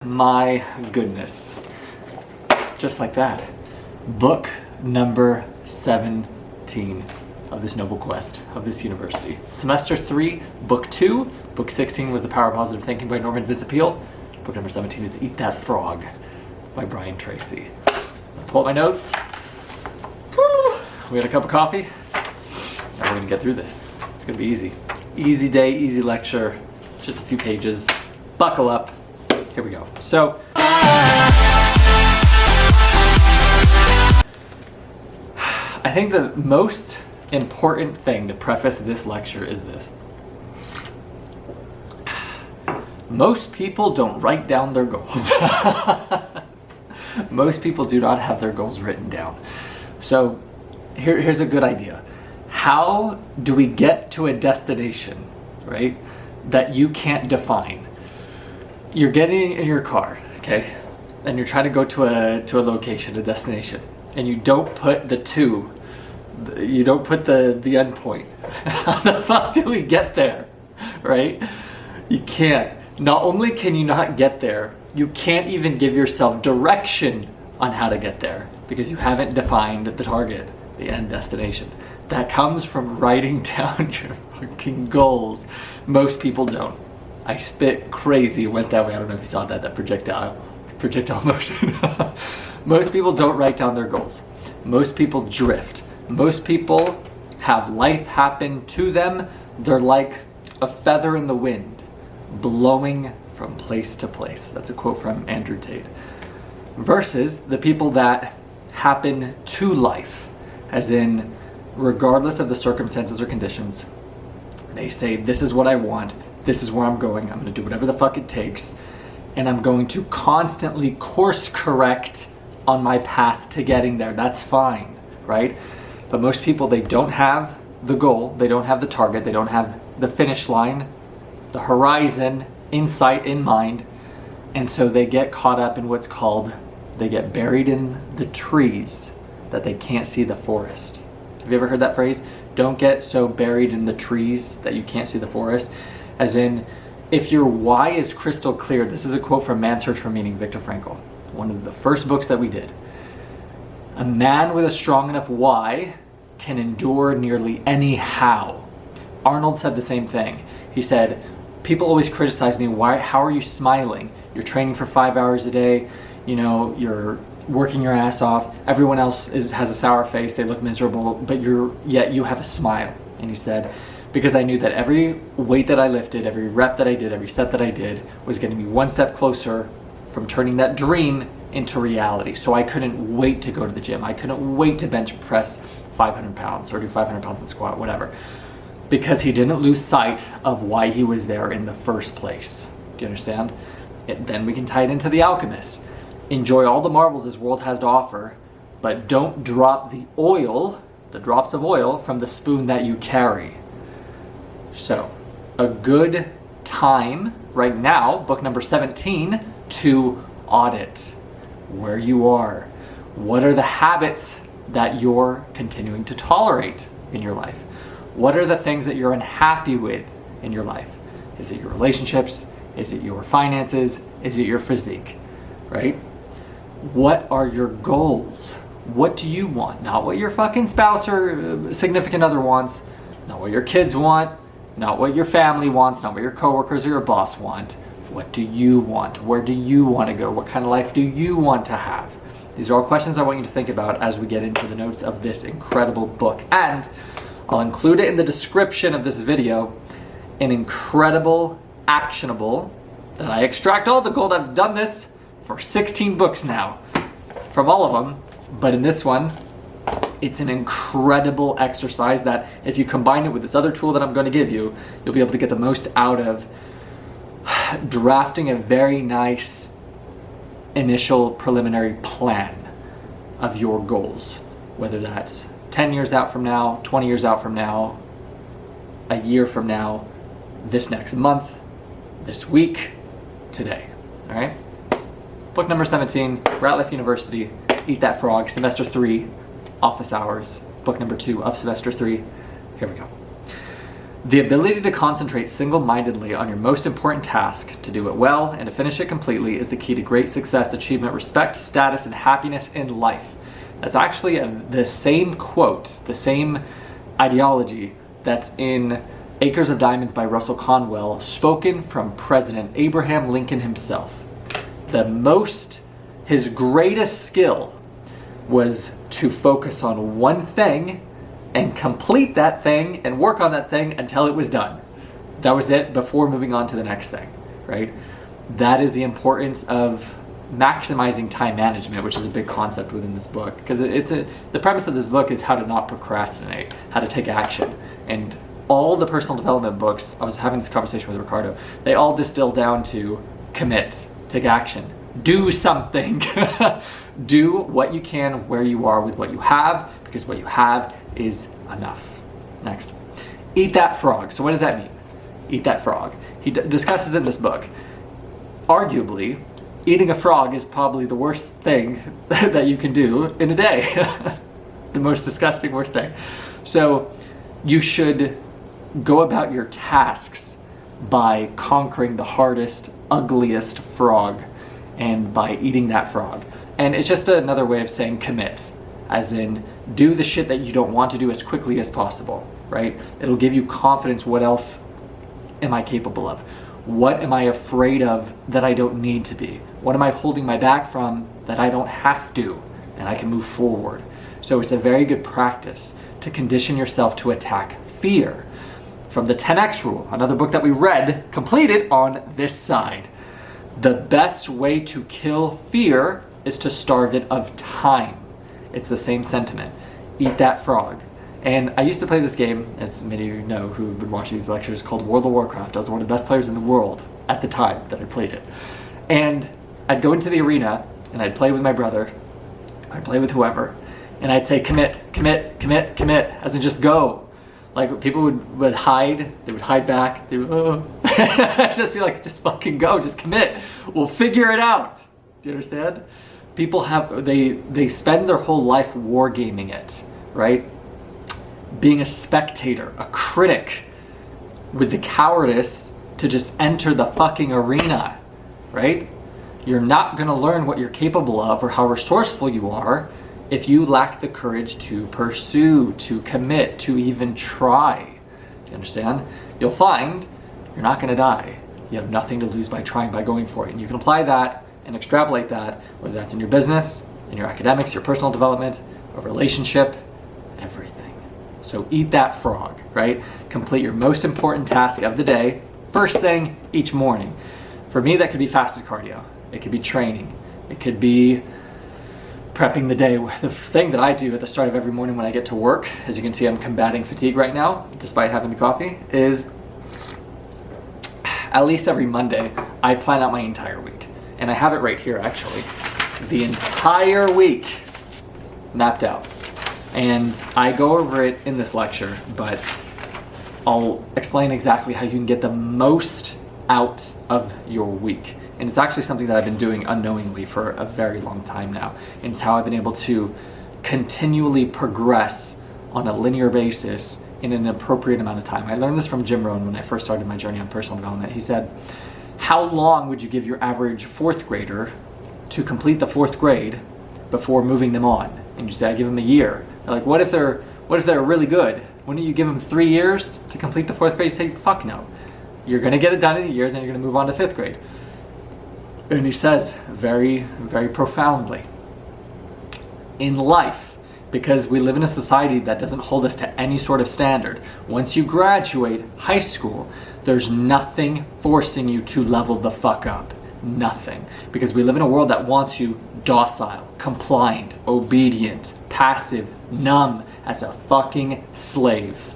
My goodness. Just like that. Book number 17 of this noble quest, of this university. Semester 3, book 2. Book 16 was The Power of Positive Thinking by Norman Vincent Peale. Book number 17 is Eat That Frog by Brian Tracy. I'll pull up my notes. Woo! We had a cup of coffee. Now we're gonna get through this. It's gonna be easy. Easy day, easy lecture. Just a few pages. Buckle up. Here we go. So, I think the most important thing to preface this lecture is this. Most people don't write down their goals. Most people do not have their goals written down. So, here's a good idea. How do we get to a destination, right, that you can't define? You're getting in your car, okay, and you're trying to go to a location, a destination, and you don't put the end point. How the fuck do we get there, right? You can't. Not only can you not get there, you can't even give yourself direction on how to get there because you haven't defined the target, the end destination. That comes from writing down your fucking goals. Most people don't. I spit crazy, went that way. I don't know if you saw that projectile motion. Most people don't write down their goals. Most people drift. Most people have life happen to them. They're like a feather in the wind, blowing from place to place. That's a quote from Andrew Tate. Versus the people that happen to life, as in, regardless of the circumstances or conditions, they say, this is what I want. This is where I'm going. I'm going to do whatever the fuck it takes. And I'm going to constantly course correct on my path to getting there. That's fine, right? But most people, they don't have the goal. They don't have the target. They don't have the finish line, the horizon, insight in mind. And so they get caught up in what's called, they get buried in the trees that they can't see the forest. Have you ever heard that phrase? Don't get so buried in the trees that you can't see the forest. As in, if your why is crystal clear, this is a quote from Man's Search for Meaning, Viktor Frankl, one of the first books that we did. A man with a strong enough why can endure nearly any how. Arnold said the same thing. He said, people always criticize me, how are you smiling? You're training for 5 hours a day, you know, you're working your ass off, everyone else has a sour face, they look miserable, but yet you have a smile. And he said, because I knew that every weight that I lifted, every rep that I did, every set that I did was getting me one step closer from turning that dream into reality. So I couldn't wait to go to the gym. I couldn't wait to bench press 500 pounds or do 500 pounds in squat, whatever. Because he didn't lose sight of why he was there in the first place. Do you understand? Then we can tie it into The Alchemist. Enjoy all the marvels this world has to offer, but don't drop the oil, the drops of oil, from the spoon that you carry. So, a good time right now, book number 17, to audit where you are. What are the habits that you're continuing to tolerate in your life? What are the things that you're unhappy with in your life? Is it your relationships? Is it your finances? Is it your physique? Right? What are your goals? What do you want? Not what your fucking spouse or significant other wants. Not what your kids want. Not what your family wants. Not what your coworkers or your boss want. What do you want? Where do you want to go? What kind of life do you want to have? These are all questions I want you to think about as we get into the notes of this incredible book. And I'll include it in the description of this video, an incredible, actionable, that I extract all the gold. I've done this for 16 books now, from all of them. But in this one, it's an incredible exercise that if you combine it with this other tool that I'm going to give you, you'll be able to get the most out of drafting a very nice initial preliminary plan of your goals, whether that's 10 years out from now, 20 years out from now, a year from now, this next month, this week, today. All right? Book number 17, Ratlife University, Eat That Frog, Semester 3, Office Hours, book number 2 of Semester 3. Here we go. The ability to concentrate single-mindedly on your most important task, to do it well, and to finish it completely is the key to great success, achievement, respect, status, and happiness in life. That's actually the same quote, the same ideology that's in Acres of Diamonds by Russell Conwell, spoken from President Abraham Lincoln himself. His greatest skill was to focus on one thing and complete that thing and work on that thing until it was done. That was it, before moving on to the next thing, right? That is the importance of maximizing time management, which is a big concept within this book, because the premise of this book is how to not procrastinate, how to take action. And all the personal development books, I was having this conversation with Ricardo, they all distill down to commit, take action, do something. Do what you can where you are with what you have, because what you have is enough. Next, eat that frog. So what does that mean? Eat that frog. He discusses in this book, arguably, eating a frog is probably the worst thing that you can do in a day. The most disgusting, worst thing. So you should go about your tasks by conquering the hardest, ugliest frog, and by eating that frog. And it's just another way of saying commit, as in do the shit that you don't want to do as quickly as possible, right? It'll give you confidence. What else am I capable of? What am I afraid of that I don't need to be? What am I holding my back from that I don't have to, and I can move forward? So it's a very good practice to condition yourself to attack fear. From the 10X rule, another book that we read, completed on this side. The best way to kill fear is to starve it of time. It's the same sentiment. Eat that frog. And I used to play this game, as many of you know who have been watching these lectures, called World of Warcraft. I was one of the best players in the world at the time that I played it. And I'd go into the arena and I'd play with my brother, I'd play with whoever, and I'd say commit, commit, commit, commit, as in just go. Like people would hide, they would hide back, they would, oh. I'd just be like, just fucking go, just commit. We'll figure it out. Do you understand? People they spend their whole life wargaming it, right? Being a spectator, a critic, with the cowardice to just enter the fucking arena, right? You're not gonna learn what you're capable of or how resourceful you are if you lack the courage to pursue, to commit, to even try. Do you understand? You'll find you're not gonna die. You have nothing to lose by trying, by going for it. And you can apply that and extrapolate that, whether that's in your business, in your academics, your personal development, a relationship, everything. So eat that frog, right? Complete your most important task of the day, first thing each morning. For me, that could be fasted cardio. It could be training. It could be prepping the day. The thing that I do at the start of every morning when I get to work, as you can see I'm combating fatigue right now, despite having the coffee, is at least every Monday, I plan out my entire week. And I have it right here, actually. The entire week mapped out. And I go over it in this lecture, but I'll explain exactly how you can get the most out of your week. And it's actually something that I've been doing unknowingly for a very long time now. And it's how I've been able to continually progress on a linear basis in an appropriate amount of time. I learned this from Jim Rohn when I first started my journey on personal development. He said, how long would you give your average fourth grader to complete the fourth grade before moving them on? And you say, I give them a year. They're like, what if they're really good? Wouldn't you give them 3 years to complete the fourth grade? You say, fuck no. You're gonna get it done in a year, then you're gonna move on to fifth grade. And he says very, very profoundly, in life, because we live in a society that doesn't hold us to any sort of standard, once you graduate high school, there's nothing forcing you to level the fuck up. Nothing. Because we live in a world that wants you docile, compliant, obedient, passive, numb, as a fucking slave.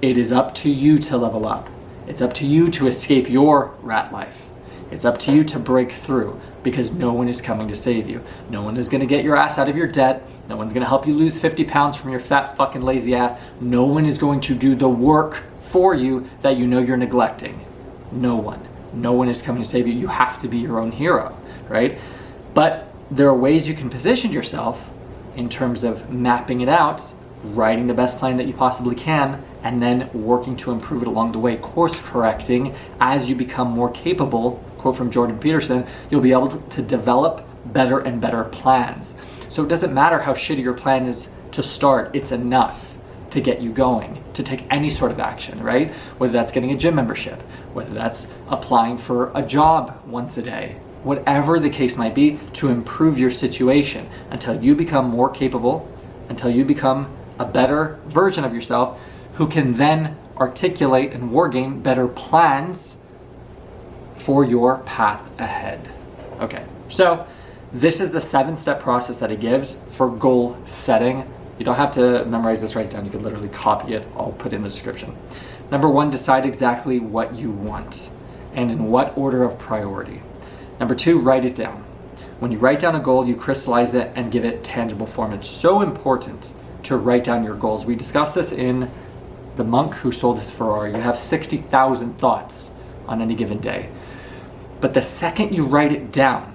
It is up to you to level up. It's up to you to escape your rat life. It's up to you to break through, because no one is coming to save you. No one is gonna get your ass out of your debt. No one's gonna help you lose 50 pounds from your fat fucking lazy ass. No one is going to do the work for you that you know you're neglecting. No one. No one is coming to save you. You have to be your own hero, right? But there are ways you can position yourself in terms of mapping it out writing the best plan that you possibly can, and then working to improve it along the way, course correcting as you become more capable. Quote from Jordan Peterson, you'll be able to develop better and better plans. So it doesn't matter how shitty your plan is to start, it's enough to get you going, to take any sort of action, right? Whether that's getting a gym membership, whether that's applying for a job once a day, whatever the case might be, to improve your situation until you become more capable, until you become a better version of yourself who can then articulate and wargame better plans for your path ahead. Okay, so this is the 7-step process that it gives for goal setting. You don't have to memorize this right down. You can literally copy it. I'll put it in the description. Number 1, decide exactly what you want and in what order of priority. Number 2, write it down. When you write down a goal, you crystallize it and give it tangible form. It's so important to write down your goals. We discussed this in The Monk Who Sold His Ferrari. You have 60,000 thoughts on any given day. But the second you write it down,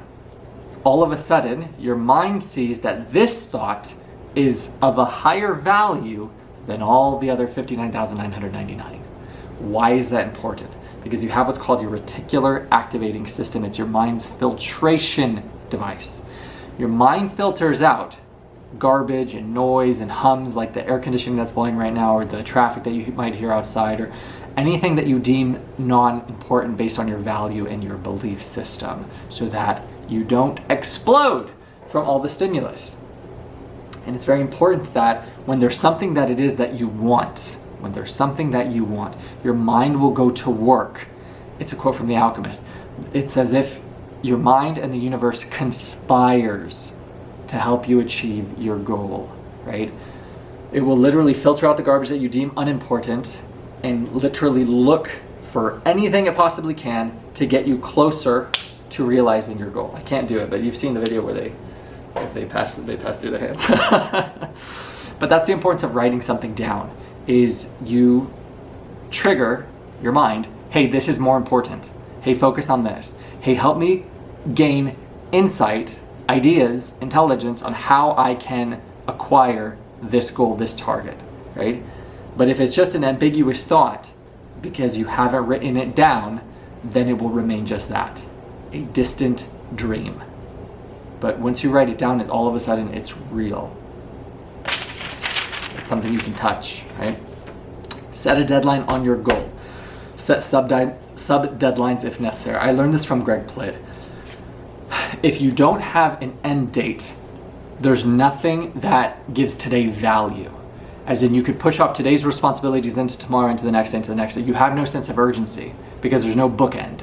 all of a sudden, your mind sees that this thought is of a higher value than all the other 59,999. Why is that important? Because you have what's called your reticular activating system. It's your mind's filtration device. Your mind filters out garbage and noise and hums like the air conditioning that's blowing right now, or the traffic that you might hear outside, or anything that you deem non-important based on your value and your belief system, so that you don't explode from all the stimulus. And it's very important that when there's something that it is that you want, when there's something that you want, your mind will go to work. It's a quote from The Alchemist. It's as if your mind and the universe conspires to help you achieve your goal, right? It will literally filter out the garbage that you deem unimportant and literally look for anything it possibly can to get you closer to realizing your goal. I can't do it, but you've seen the video where they pass through their hands. But that's the importance of writing something down, is you trigger your mind, hey, this is more important. Hey, focus on this. Hey, help me gain insight, ideas, intelligence on how I can acquire this goal, this target, right? But if it's just an ambiguous thought because you haven't written it down, then it will remain just that, a distant dream. But once you write it down, all of a sudden it's real. It's something you can touch, right? Set a deadline on your goal. Set sub-deadlines if necessary. I learned this from Greg Plitt. If you don't have an end date, there's nothing that gives today value. As in, you could push off today's responsibilities into tomorrow, into the next day, into the next day. You have no sense of urgency because there's no bookend.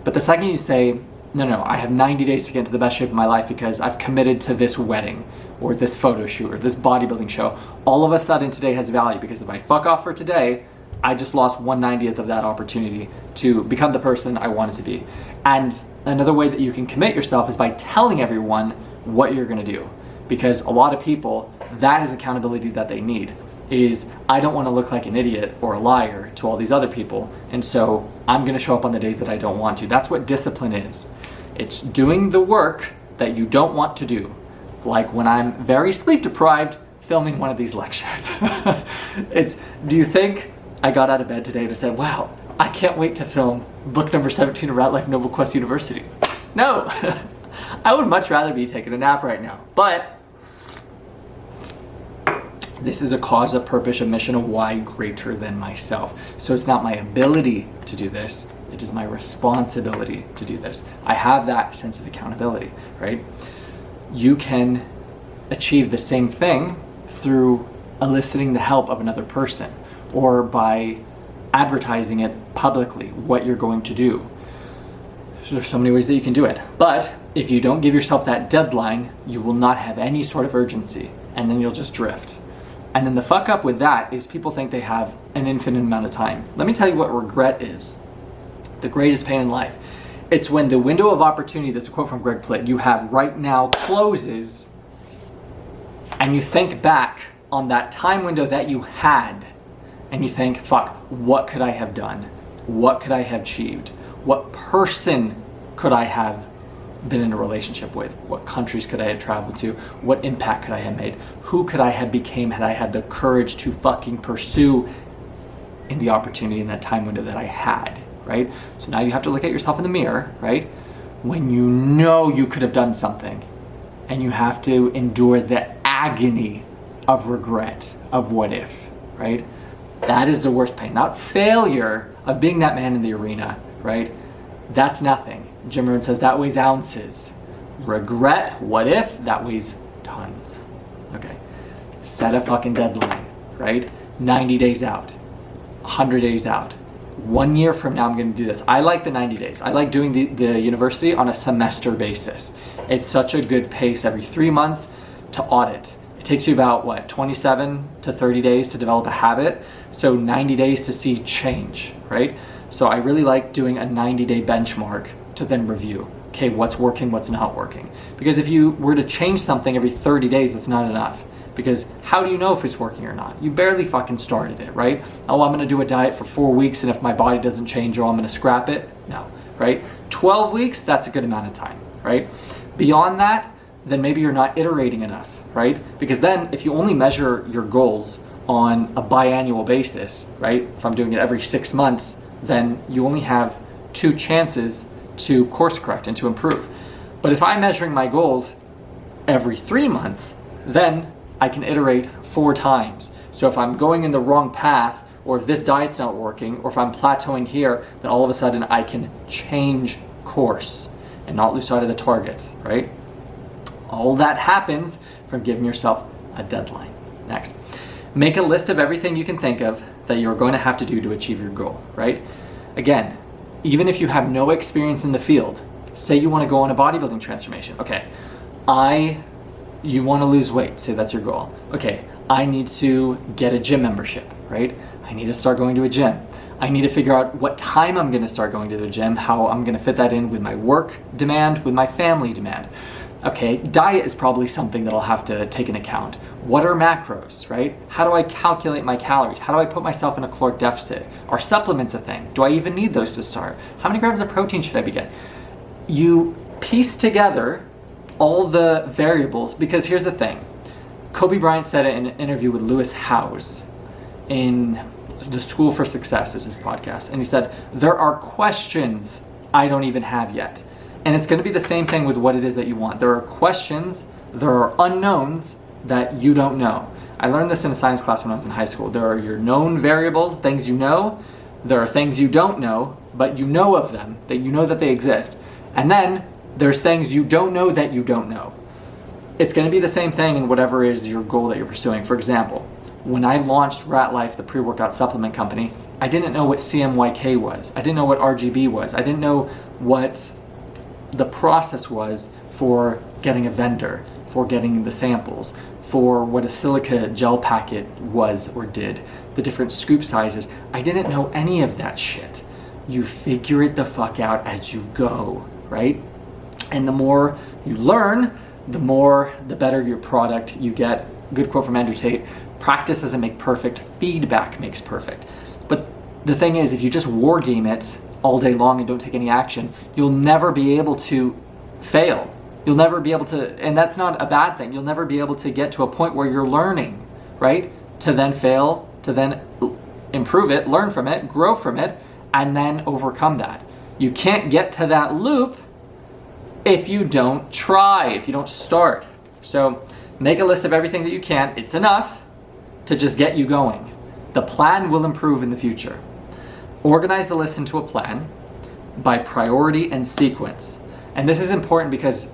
But the second you say, no, I have 90 days to get into the best shape of my life because I've committed to this wedding or this photo shoot or this bodybuilding show, all of a sudden today has value, because if I fuck off for today, I just lost 1/90th of that opportunity to become the person I wanted to be. And another way that you can commit yourself is by telling everyone what you're gonna do. Because a lot of people, that is accountability that they need, is I don't wanna look like an idiot or a liar to all these other people, and so I'm gonna show up on the days that I don't want to. That's what discipline is. It's doing the work that you don't want to do. Like when I'm very sleep deprived, filming one of these lectures. Do you think I got out of bed today to say, wow, I can't wait to film book number 17 of Ratlife Noble Quest University? No, I would much rather be taking a nap right now. But this is a cause, a purpose, a mission, a why greater than myself. So it's not my ability to do this, it is my responsibility to do this. I have that sense of accountability, right? You can achieve the same thing through eliciting the help of another person, or by advertising it publicly, what you're going to do. There's so many ways that you can do it. But if you don't give yourself that deadline, you will not have any sort of urgency, and then you'll just drift. And then the fuck up with that is people think they have an infinite amount of time. Let me tell you what regret is. The greatest pain in life. It's when the window of opportunity, that's a quote from Greg Plitt, you have right now closes, and you think back on that time window that you had, and you think, fuck, what could I have done? What could I have achieved? What person could I have been in a relationship with? What countries could I have traveled to? What impact could I have made? Who could I have became had I had the courage to fucking pursue in the opportunity in that time window that I had, right? So now you have to look at yourself in the mirror, right? When you know you could have done something, and you have to endure the agony of regret, of what if, right? That is the worst pain. Not failure of being that man in the arena, right? That's nothing. Jim Rohn says that weighs ounces. Regret, what if, that weighs tons. Okay. Set a fucking deadline, right? 90 days out, 100 days out. 1 year from now, I'm going to do this. I like the 90 days. I like doing the university on a semester basis. It's such a good pace every 3 months to audit. It takes you about, what, 27 to 30 days to develop a habit. So 90 days to see change, right? So I really like doing a 90-day benchmark to then review. Okay, what's working, what's not working? Because if you were to change something every 30 days, that's not enough. Because how do you know if it's working or not? You barely fucking started it, right? Oh, I'm gonna do a diet for 4 weeks, and if my body doesn't change, oh, I'm gonna scrap it. No, right? 12 weeks, that's a good amount of time, right? Beyond that, then maybe you're not iterating enough, right? Because then if you only measure your goals on a biannual basis, right? If I'm doing it every 6 months, then you only have 2 chances to course correct and to improve. But if I'm measuring my goals every 3 months, then I can iterate 4 times. So if I'm going in the wrong path, or if this diet's not working, or if I'm plateauing here, then all of a sudden I can change course and not lose sight of the target, right? All that happens from giving yourself a deadline. Next, make a list of everything you can think of that you're going to have to do to achieve your goal, right? Again, even if you have no experience in the field, say you want to go on a bodybuilding transformation. Okay, you want to lose weight, say that's your goal. Okay, I need to get a gym membership, right? I need to start going to a gym. I need to figure out what time I'm going to start going to the gym, how I'm going to fit that in with my work demand, with my family demand. Okay, diet is probably something that I'll have to take into account. What are macros, right? How do I calculate my calories? How do I put myself in a caloric deficit? Are supplements a thing? Do I even need those to start? How many grams of protein should I be getting? You piece together all the variables, because here's the thing. Kobe Bryant said it in an interview with Lewis Howes in the School for Success, is his podcast, and he said, there are questions I don't even have yet. And it's going to be the same thing with what it is that you want. There are questions, there are unknowns that you don't know. I learned this in a science class when I was in high school. There are your known variables, things you know. There are things you don't know, but you know of them, that you know that they exist. And then there's things you don't know that you don't know. It's going to be the same thing in whatever is your goal that you're pursuing. For example, when I launched Ratlife, the pre-workout supplement company, I didn't know what CMYK was. I didn't know what RGB was. I didn't know what the process was for getting a vendor, for getting the samples, for what a silica gel packet was or did, the different scoop sizes. I didn't know any of that shit. You figure it the fuck out as you go, right? And the more you learn, the better your product you get. Good quote from Andrew Tate, practice doesn't make perfect, feedback makes perfect. But the thing is, if you just war game it all day long and don't take any action, you'll never be able to fail. You'll never be able to, and that's not a bad thing, you'll never be able to get to a point where you're learning, right? To then fail, to then improve it, learn from it, grow from it, and then overcome that. You can't get to that loop if you don't try, if you don't start. So make a list of everything that you can. It's enough to just get you going. The plan will improve in the future. Organize the list into a plan by priority and sequence. And this is important because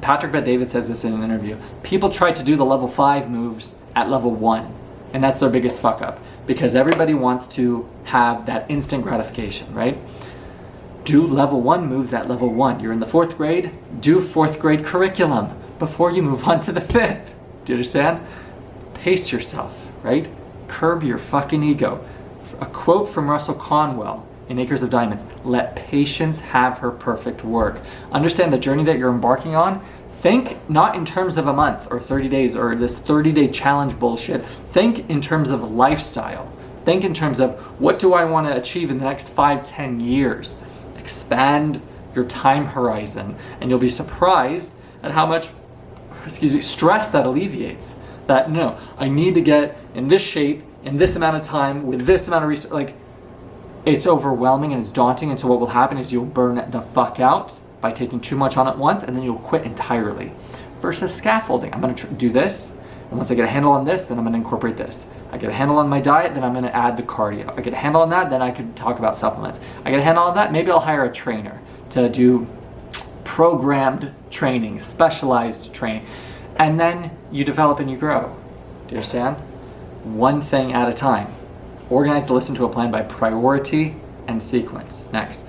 Patrick Bet-David says this in an interview. People try to do the level 5 moves at level 1, and that's their biggest fuck up, because everybody wants to have that instant gratification, right? Do level 1 moves at level 1. You're in the 4th grade, do 4th grade curriculum before you move on to the 5th. Do you understand? Pace yourself, right? Curb your fucking ego. A quote from Russell Conwell in Acres of Diamonds, let patience have her perfect work. Understand the journey that you're embarking on. Think not in terms of a month or 30 days or this 30-day challenge bullshit. Think in terms of lifestyle. Think in terms of what do I want to achieve in the next 5-10 years. Expand your time horizon, and you'll be surprised at how much, stress that alleviates. That, no, I need to get in this shape, in this amount of time, with this amount of research. Like, it's overwhelming and it's daunting, and so what will happen is you'll burn the fuck out by taking too much on at once, and then you'll quit entirely. Versus scaffolding, I'm gonna do this, and once I get a handle on this, then I'm gonna incorporate this. I get a handle on my diet, then I'm gonna add the cardio. I get a handle on that, then I could talk about supplements. I get a handle on that, maybe I'll hire a trainer to do programmed training, specialized training. And then you develop and you grow. Do you understand? One thing at a time. Organize to listen to a plan by priority and sequence. Next.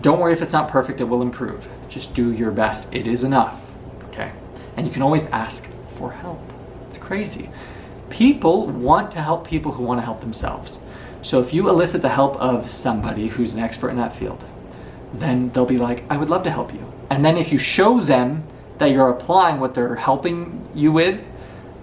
Don't worry if it's not perfect, it will improve. Just do your best. It is enough. Okay? And you can always ask for help. It's crazy. People want to help people who want to help themselves. So if you elicit the help of somebody who's an expert in that field, then they'll be like, I would love to help you. And then if you show them that you're applying what they're helping you with,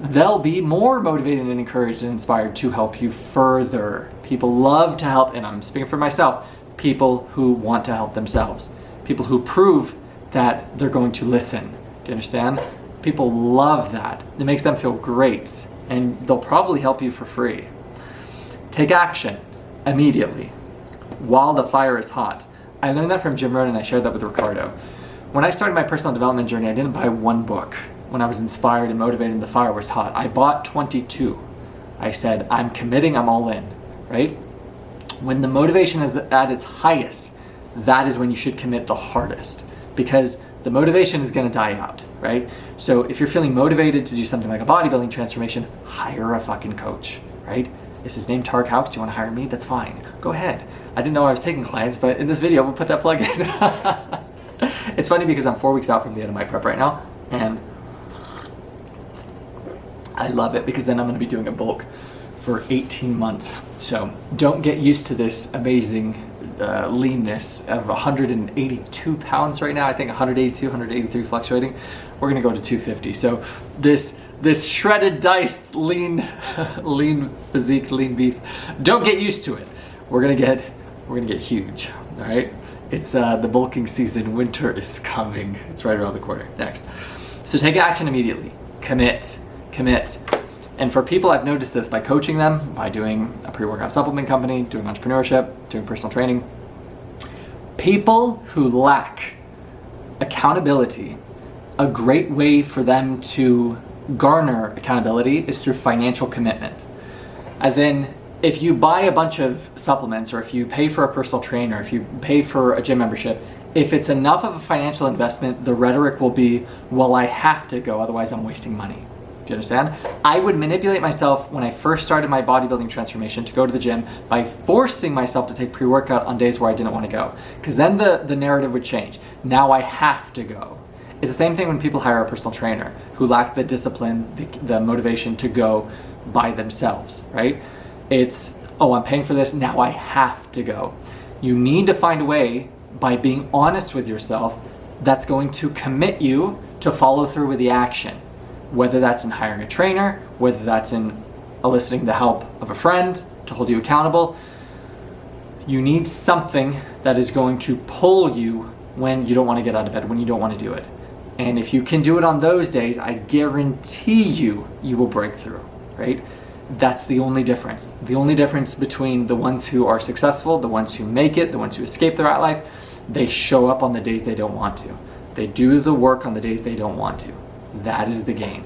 they'll be more motivated and encouraged and inspired to help you further. People love to help, and I'm speaking for myself, people who want to help themselves. People who prove that they're going to listen. Do you understand? People love that. It makes them feel great, and they'll probably help you for free. Take action immediately while the fire is hot. I learned that from Jim Rohn, and I shared that with Ricardo. When I started my personal development journey, I didn't buy one book. When I was inspired and motivated and the fire was hot, I bought 22. I said, I'm committing, I'm all in, right? When the motivation is at its highest, that is when you should commit the hardest, because the motivation is gonna die out, right? So if you're feeling motivated to do something like a bodybuilding transformation, hire a fucking coach, right? Is his name Tark House? Do you wanna hire me? That's fine, go ahead. I didn't know I was taking clients, but in this video, we'll put that plug in. It's funny because I'm 4 weeks out from the end of my prep right now, and I love it because then I'm going to be doing a bulk for 18 months. So don't get used to this amazing leanness of 182 pounds right now. I think 182, 183 fluctuating. We're going to go to 250. So this shredded, diced, lean physique, lean beef. Don't get used to it. We're gonna get huge. All right. It's the bulking season. Winter is coming. It's right around the corner. Next. So take action immediately. Commit. And for people, I've noticed this by coaching them, by doing a pre-workout supplement company, doing entrepreneurship, doing personal training. People who lack accountability, a great way for them to garner accountability is through financial commitment. As in, if you buy a bunch of supplements, or if you pay for a personal trainer, if you pay for a gym membership, if it's enough of a financial investment, the rhetoric will be, well, I have to go, otherwise I'm wasting money. Do you understand? I would manipulate myself when I first started my bodybuilding transformation to go to the gym by forcing myself to take pre-workout on days where I didn't want to go. Because then the narrative would change. Now I have to go. It's the same thing when people hire a personal trainer who lack the discipline, the motivation to go by themselves, right? It's, oh, I'm paying for this, now I have to go. You need to find a way, by being honest with yourself, that's going to commit you to follow through with the action. Whether that's in hiring a trainer, whether that's in eliciting the help of a friend to hold you accountable. You need something that is going to pull you when you don't want to get out of bed, when you don't want to do it. And if you can do it on those days, I guarantee you will break through, right? That's the only difference. The only difference between the ones who are successful, the ones who make it, the ones who escape the rat life, they show up on the days they don't want to. They do the work on the days they don't want to. That is the game.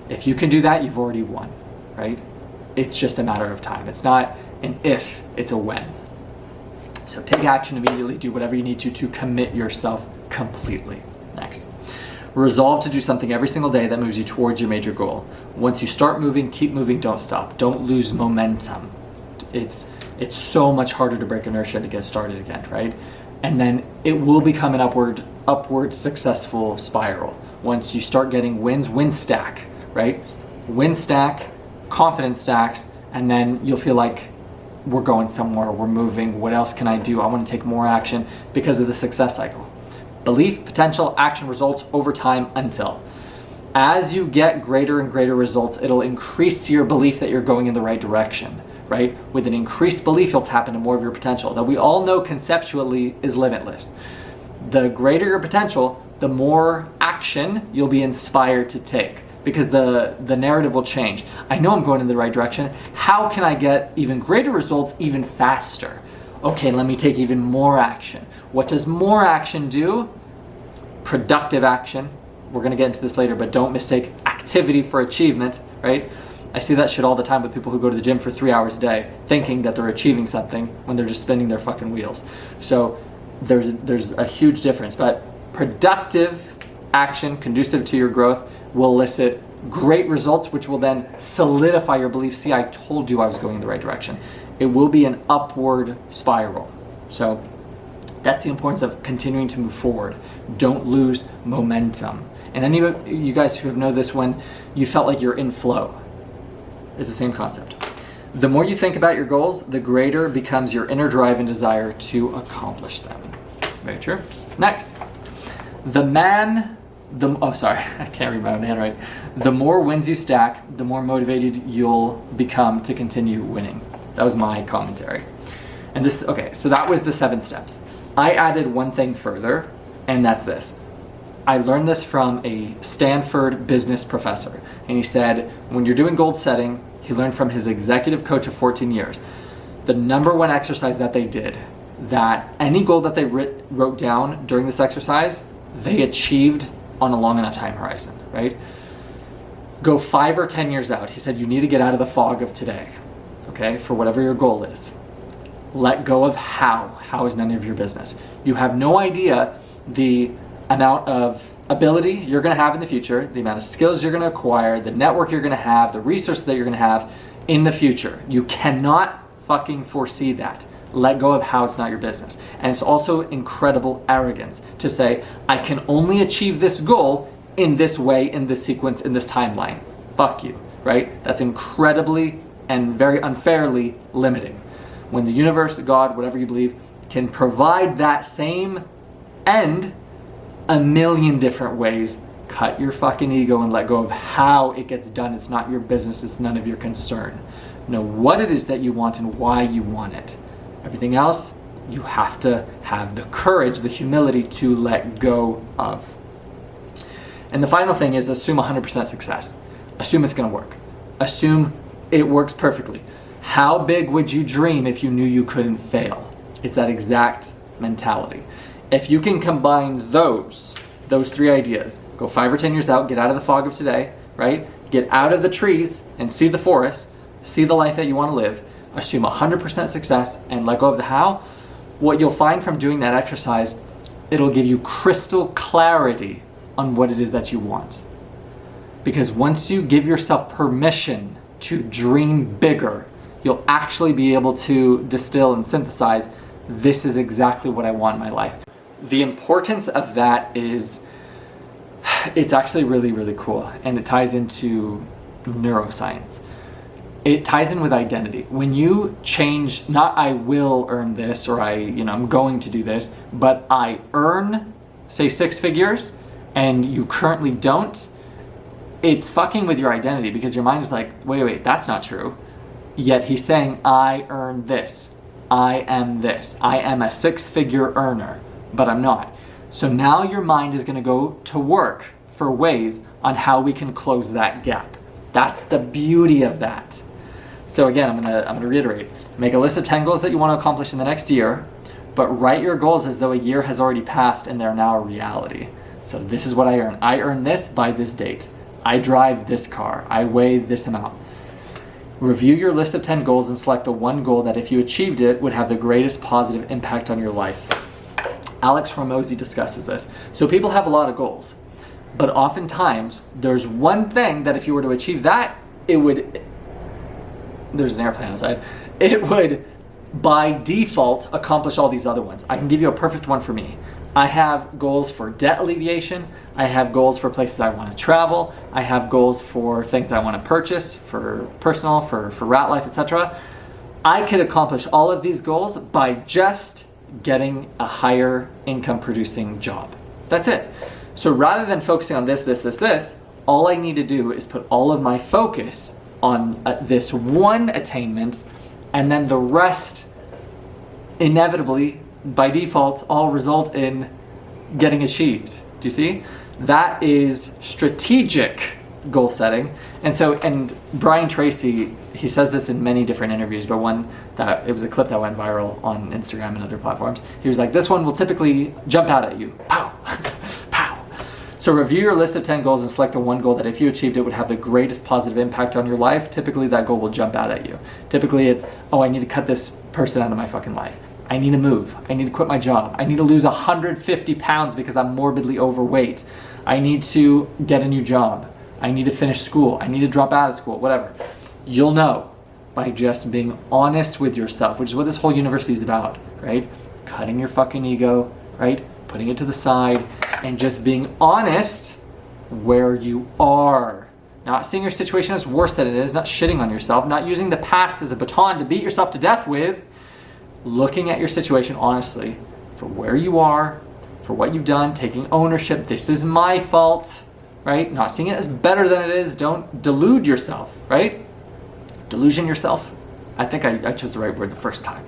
If you can do that, you've already won, right? It's just a matter of time. It's not an if, it's a when. So take action immediately, do whatever you need to commit yourself completely. Next. Resolve to do something every single day that moves you towards your major goal. Once you start moving, keep moving, don't stop. Don't lose momentum. It's so much harder to break inertia to get started again, right? And then it will become an upward successful spiral. Once you start getting wins stack, right? Win stack, confidence stacks, and then you'll feel like we're going somewhere, we're moving, what else can I do? I want to take more action because of the success cycle. Belief, potential, action, results over time until. As you get greater and greater results, it'll increase your belief that you're going in the right direction, right? With an increased belief, you'll tap into more of your potential that we all know conceptually is limitless. The greater your potential, the more action you'll be inspired to take, because the narrative will change. I know I'm going in the right direction. How can I get even greater results even faster? Okay, let me take even more action. What does more action do? Productive action. We're gonna get into this later, but don't mistake activity for achievement, right? I see that shit all the time with people who go to the gym for 3 hours a day thinking that they're achieving something when they're just spinning their fucking wheels. So there's a huge difference, but productive action conducive to your growth will elicit great results, which will then solidify your belief. See, I told you I was going in the right direction. It will be an upward spiral. So that's the importance of continuing to move forward. Don't lose momentum. And any of you guys who know this, when you felt like you're in flow, it's the same concept. The more you think about your goals, the greater becomes your inner drive and desire to accomplish them. Very true. Next, I can't read my own handwriting. The more wins you stack, the more motivated you'll become to continue winning. That was my commentary. And so that was the 7 steps. I added one thing further, and that's this. I learned this from a Stanford business professor, and he said, when you're doing goal setting, he learned from his executive coach of 14 years, the number one exercise that they did, that any goal that they wrote down during this exercise, they achieved on a long enough time horizon, right? Go 5 or 10 years out. He said, you need to get out of the fog of today, okay, for whatever your goal is. Let go of how. How is none of your business. You have no idea the amount of ability you're going to have in the future, the amount of skills you're going to acquire, the network you're going to have, the resources that you're going to have in the future. You cannot fucking foresee that. Let go of how it's not your business. And it's also incredible arrogance to say, I can only achieve this goal in this way, in this sequence, in this timeline. Fuck you, right? That's incredibly and very unfairly limiting. When the universe, God, whatever you believe, can provide that same end a million different ways, cut your fucking ego and let go of how it gets done. It's not your business. It's none of your concern. Know what it is that you want and why you want it. Everything else, you have to have the courage, the humility to let go of. And the final thing is assume 100% success. Assume it's going to work. Assume it works perfectly. How big would you dream if you knew you couldn't fail? It's that exact mentality. If you can combine those 3 ideas, go 5 or 10 years out, get out of the fog of today, right? Get out of the trees and see the forest, see the life that you want to live, assume 100% success and let go of the how. What you'll find from doing that exercise, it'll give you crystal clarity on what it is that you want. Because once you give yourself permission to dream bigger, you'll actually be able to distill and synthesize, this is exactly what I want in my life. The importance of that is, it's actually really, really cool. And it ties into neuroscience. It ties in with identity. When you change, not I will earn this or I'm going to do this, but I earn, say 6 figures, and you currently don't, it's fucking with your identity because your mind is like, wait, that's not true. Yet he's saying, I earn this. I am this. I am a 6-figure earner, but I'm not. So now your mind is going to go to work for ways on how we can close that gap. That's the beauty of that. So again, I'm gonna reiterate. Make a list of 10 goals that you want to accomplish in the next year, but write your goals as though a year has already passed and they're now a reality. So this is what I earn. I earn this by this date. I drive this car. I weigh this amount. Review your list of 10 goals and select the one goal that if you achieved it would have the greatest positive impact on your life. Alex Hormozi discusses this. So people have a lot of goals, but oftentimes there's one thing that if you were to achieve that, there's an airplane outside, it would by default accomplish all these other ones. I can give you a perfect one for me. I have goals for debt alleviation. I have goals for places I want to travel. I have goals for things I want to purchase, for personal, for Ratlife, etc. I could accomplish all of these goals by just getting a higher income producing job. That's it. So rather than focusing on this, all I need to do is put all of my focus on this one attainment, and then the rest inevitably by default all result in getting achieved. Do you see? That is strategic goal setting. And Brian Tracy, he says this in many different interviews, but it was a clip that went viral on Instagram and other platforms. He was like, this one will typically jump out at you. Pow, pow. So review your list of 10 goals and select the one goal that if you achieved it would have the greatest positive impact on your life. Typically that goal will jump out at you. Typically it's, oh, I need to cut this person out of my fucking life. I need to move. I need to quit my job. I need to lose 150 pounds because I'm morbidly overweight. I need to get a new job. I need to finish school. I need to drop out of school, whatever. You'll know by just being honest with yourself, which is what this whole university is about, right? Cutting your fucking ego, right? Putting it to the side and just being honest where you are. Not seeing your situation as worse than it is, not shitting on yourself, not using the past as a baton to beat yourself to death with. Looking at your situation honestly for where you are, for what you've done, taking ownership. This is my fault, right? Not seeing it as better than it is. Don't delude yourself, right? Delusion yourself. I think I chose the right word the first time.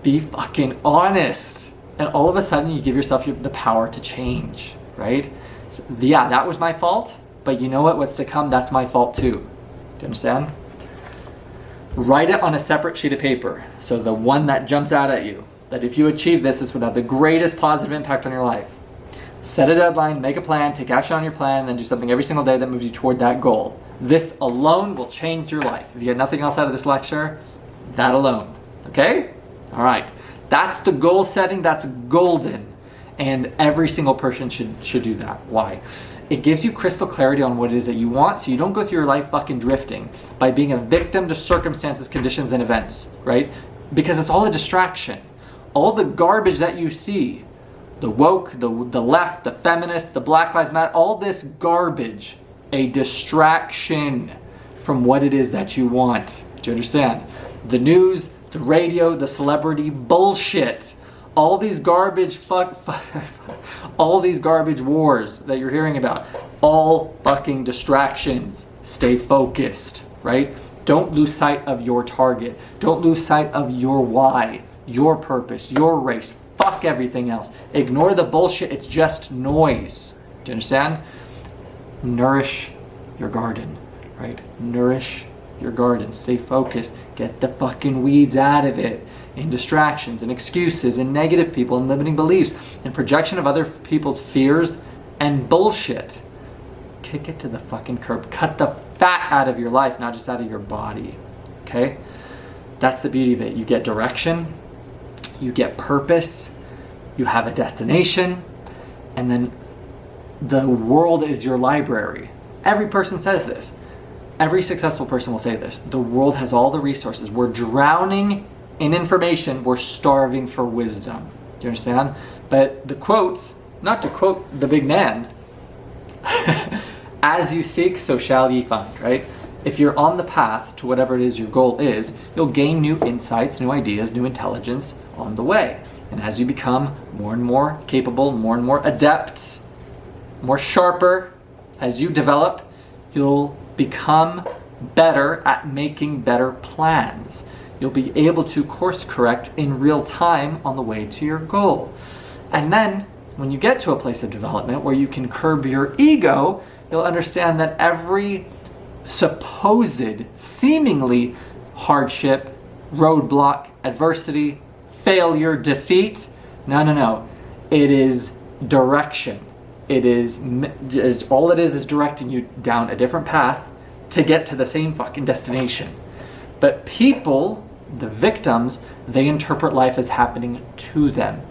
Be fucking honest. And all of a sudden you give yourself the power to change, right? So, yeah, that was my fault, but you know what? What's to come, that's my fault too. Do you understand? Write it on a separate sheet of paper. So the one that jumps out at you, that if you achieve this, this would have the greatest positive impact on your life. Set a deadline, make a plan, take action on your plan, and then do something every single day that moves you toward that goal. This alone will change your life. If you get nothing else out of this lecture, that alone. Okay? All right. That's the goal setting. That's golden. And every single person should do that. Why? It gives you crystal clarity on what it is that you want, so you don't go through your life fucking drifting by being a victim to circumstances, conditions, and events, right? Because it's all a distraction. All the garbage that you see, the woke, the left, the feminists, the Black Lives Matter, all this garbage, a distraction from what it is that you want. Do you understand? The news, the radio, the celebrity bullshit, all these garbage all these garbage wars that you're hearing about, all fucking distractions. Stay focused, right? Don't lose sight of your target. Don't lose sight of your why, your purpose, your race. Fuck everything else. Ignore the bullshit. It's just noise. Do you understand? Nourish your garden, right? Nourish your garden. Stay focused. Get the fucking weeds out of it. And distractions and excuses and negative people and limiting beliefs and projection of other people's fears and bullshit. Kick it to the fucking curb. Cut the fat out of your life, not just out of your body. Okay? That's the beauty of it. You get direction, you get purpose, you have a destination, and then the world is your library. Every person says this. Every successful person will say this. The world has all the resources. We're drowning in information, we're starving for wisdom. Do you understand? But the quote, not to quote the big man, as you seek, so shall ye find, right? If you're on the path to whatever it is your goal is, you'll gain new insights, new ideas, new intelligence on the way. And as you become more and more capable, more and more adept, more sharper, as you develop, you'll become better at making better plans. You'll be able to course correct in real time on the way to your goal. And then when you get to a place of development where you can curb your ego, you'll understand that every supposed, seemingly hardship, roadblock, adversity, failure, defeat, no. It is direction. It is all it is directing you down a different path to get to the same fucking destination. But people, the victims, they interpret life as happening to them.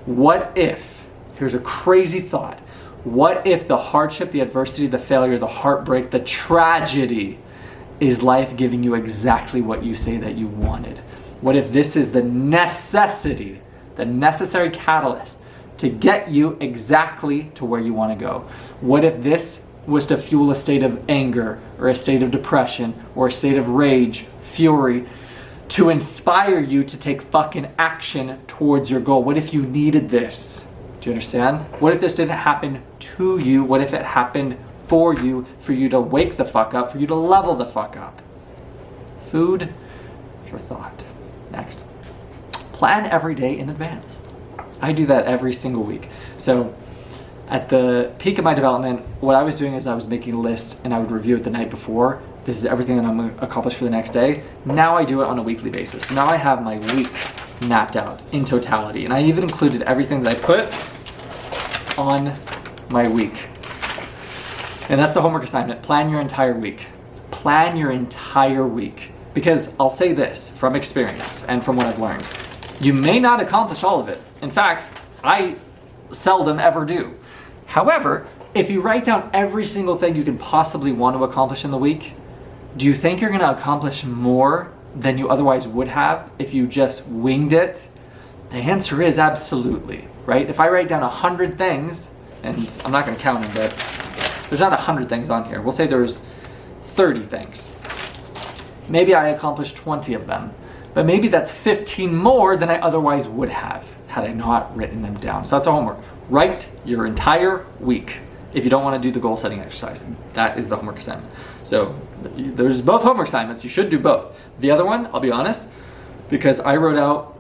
What if, here's a crazy thought, what if the hardship, the adversity, the failure, the heartbreak, the tragedy is life giving you exactly what you say that you wanted? What if this is the necessity, the necessary catalyst to get you exactly to where you want to go? What if this was to fuel a state of anger or a state of depression or a state of rage, fury, to inspire you to take fucking action towards your goal? What if you needed this? Do you understand? What if this didn't happen to you? What if it happened for you to wake the fuck up, for you to level the fuck up? Food for thought. Next. Plan every day in advance. I do that every single week. So at the peak of my development, what I was doing is I was making a list and I would review it the night before. This is everything that I'm going to accomplish for the next day. Now I do it on a weekly basis. Now I have my week mapped out in totality. And I even included everything that I put on my week. And that's the homework assignment. Plan your entire week. Plan your entire week. Because I'll say this from experience and from what I've learned. You may not accomplish all of it. In fact, I seldom ever do. However, if you write down every single thing you can possibly want to accomplish in the week, do you think you're going to accomplish more than you otherwise would have if you just winged it? The answer is absolutely, right? If I write down 100 things, and I'm not going to count them, but there's not 100 things on here. We'll say there's 30 things. Maybe I accomplished 20 of them, but maybe that's 15 more than I otherwise would have had I not written them down. So that's a homework. Write your entire week if you don't want to do the goal setting exercise. That is the homework assignment. So there's both homework assignments. You should do both. The other one, I'll be honest, because I wrote out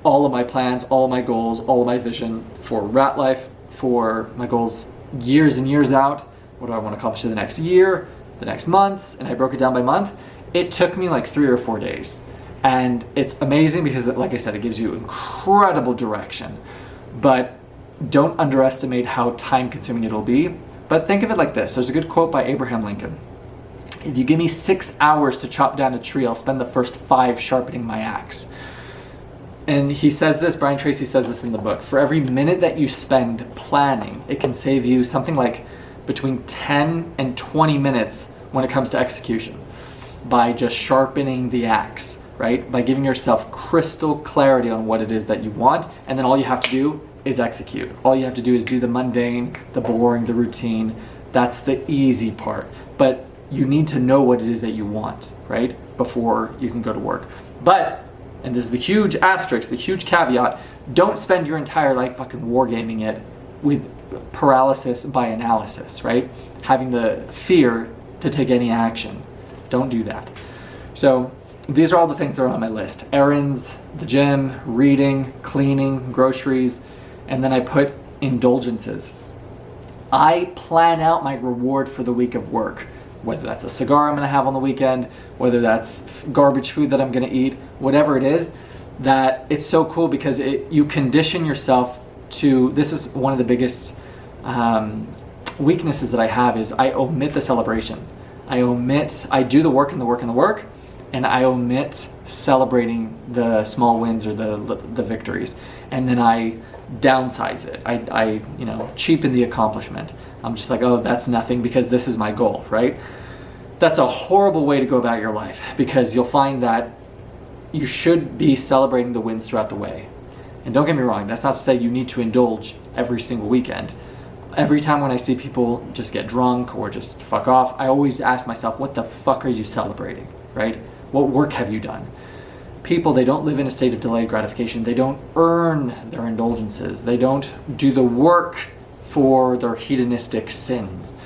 all of my plans, all of my goals, all of my vision for Ratlife, for my goals years and years out. What do I want to accomplish in the next year, the next months? And I broke it down by month. It took me like 3 or 4 days. And it's amazing because, like I said, it gives you incredible direction. But don't underestimate how time consuming it'll be. But think of it like this. There's a good quote by Abraham Lincoln. If you give me 6 hours to chop down a tree, I'll spend the first 5 sharpening my axe. And he says this, Brian Tracy says this in the book, for every minute that you spend planning, it can save you something like between 10 and 20 minutes when it comes to execution by just sharpening the axe, right? By giving yourself crystal clarity on what it is that you want, and then all you have to do is execute. All you have to do is do the mundane, the boring, the routine. That's the easy part. But you need to know what it is that you want, right? Before you can go to work. But, and this is the huge asterisk, the huge caveat, don't spend your entire life fucking wargaming it with paralysis by analysis, right? Having the fear to take any action. Don't do that. So these are all the things that are on my list. Errands, the gym, reading, cleaning, groceries, and then I put indulgences. I plan out my reward for the week of work, whether that's a cigar I'm going to have on the weekend, whether that's garbage food that I'm going to eat, whatever it is. That it's so cool because you condition yourself to, this is one of the biggest weaknesses that I have is I omit the celebration. I do the work and the work and the work, and I omit celebrating the small wins or the victories. And then I downsize it. I cheapen the accomplishment. I'm just like, oh, that's nothing because this is my goal, right? That's a horrible way to go about your life because you'll find that you should be celebrating the wins throughout the way. And don't get me wrong, that's not to say you need to indulge every single weekend. Every time when I see people just get drunk or just fuck off, I always ask myself, what the fuck are you celebrating, right? What work have you done? People, they don't live in a state of delayed gratification. They don't earn their indulgences. They don't do the work for their hedonistic sins.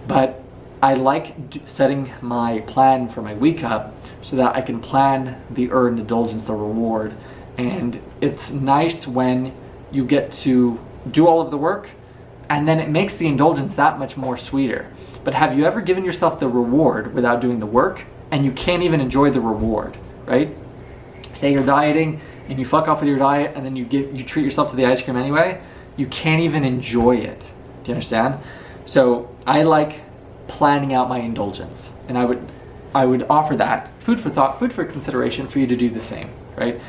But I like setting my plan for my week up so that I can plan the earned indulgence, the reward. And it's nice when you get to do all of the work and then it makes the indulgence that much more sweeter. But have you ever given yourself the reward without doing the work and you can't even enjoy the reward, right? Say you're dieting and you fuck off with your diet and then you treat yourself to the ice cream anyway, you can't even enjoy it. Do you understand? So I like planning out my indulgence, and I would offer that food for thought, food for consideration for you to do the same, right?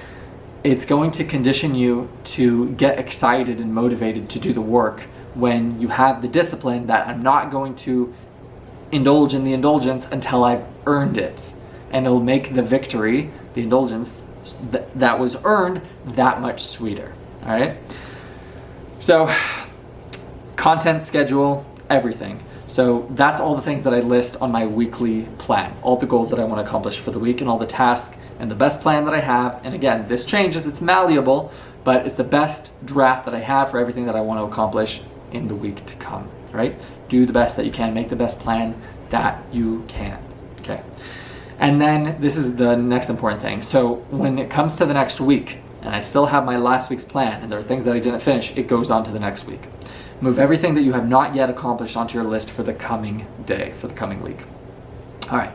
It's going to condition you to get excited and motivated to do the work when you have the discipline that I'm not going to indulge in the indulgence until I've earned it. And it'll make the victory, the indulgence that was earned, that much sweeter. All right? So, content schedule, everything. So that's all the things that I list on my weekly plan, all the goals that I want to accomplish for the week and all the tasks and the best plan that I have. And again, this changes, it's malleable, but it's the best draft that I have for everything that I want to accomplish in the week to come, right? Do the best that you can, make the best plan that you can, okay? And then this is the next important thing. So when it comes to the next week, and I still have my last week's plan, and there are things that I didn't finish, it goes on to the next week. Move everything that you have not yet accomplished onto your list for the coming day, for the coming week. All right,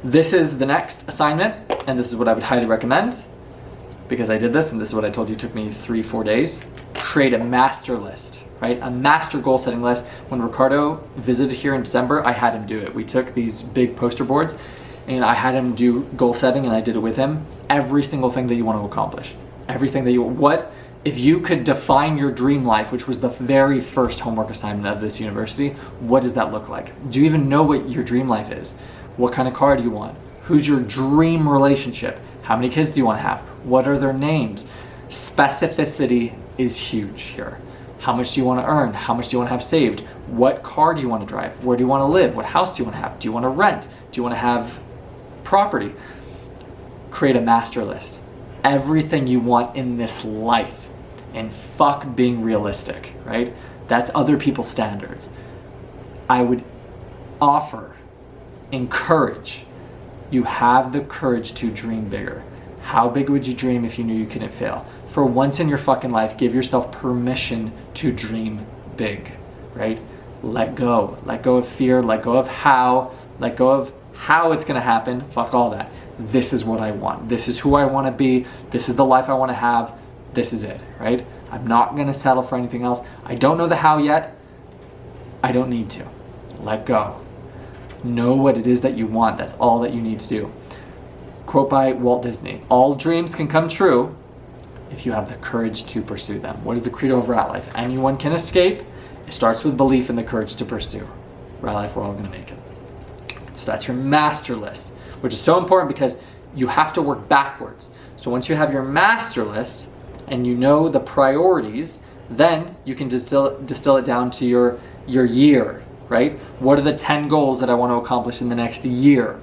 this is the next assignment, and this is what I would highly recommend, because I did this, and this is what I told you took me 3-4 days. Create a master list, right? A master goal setting list. When Ricardo visited here in December, I had him do it. We took these big poster boards, and I had him do goal setting, and I did it with him. Every single thing that you want to accomplish. Everything that if you could define your dream life, which was the very first homework assignment of this university, what does that look like? Do you even know what your dream life is? What kind of car do you want? Who's your dream relationship? How many kids do you want to have? What are their names? Specificity is huge here. How much do you want to earn? How much do you want to have saved? What car do you want to drive? Where do you want to live? What house do you want to have? Do you want to rent? Do you want to have property? Create a master list. Everything you want in this life. And fuck being realistic, right? That's other people's standards. I would encourage, you have the courage to dream bigger. How big would you dream if you knew you couldn't fail? For once in your fucking life, give yourself permission to dream big, right? Let go of fear, let go of how it's gonna happen, fuck all that. This is what I want. This is who I wanna be. This is the life I wanna have. This is it, right? I'm not gonna settle for anything else. I don't know the how yet. I don't need to. Let go. Know what it is that you want. That's all that you need to do. Quote by Walt Disney, all dreams can come true if you have the courage to pursue them. What is the credo of Ratlife? Anyone can escape. It starts with belief and the courage to pursue. Ratlife, we're all gonna make it. So that's your master list, which is so important because you have to work backwards. So once you have your master list and you know the priorities, then you can distill it down to your year, right? What are the 10 goals that I want to accomplish in the next year?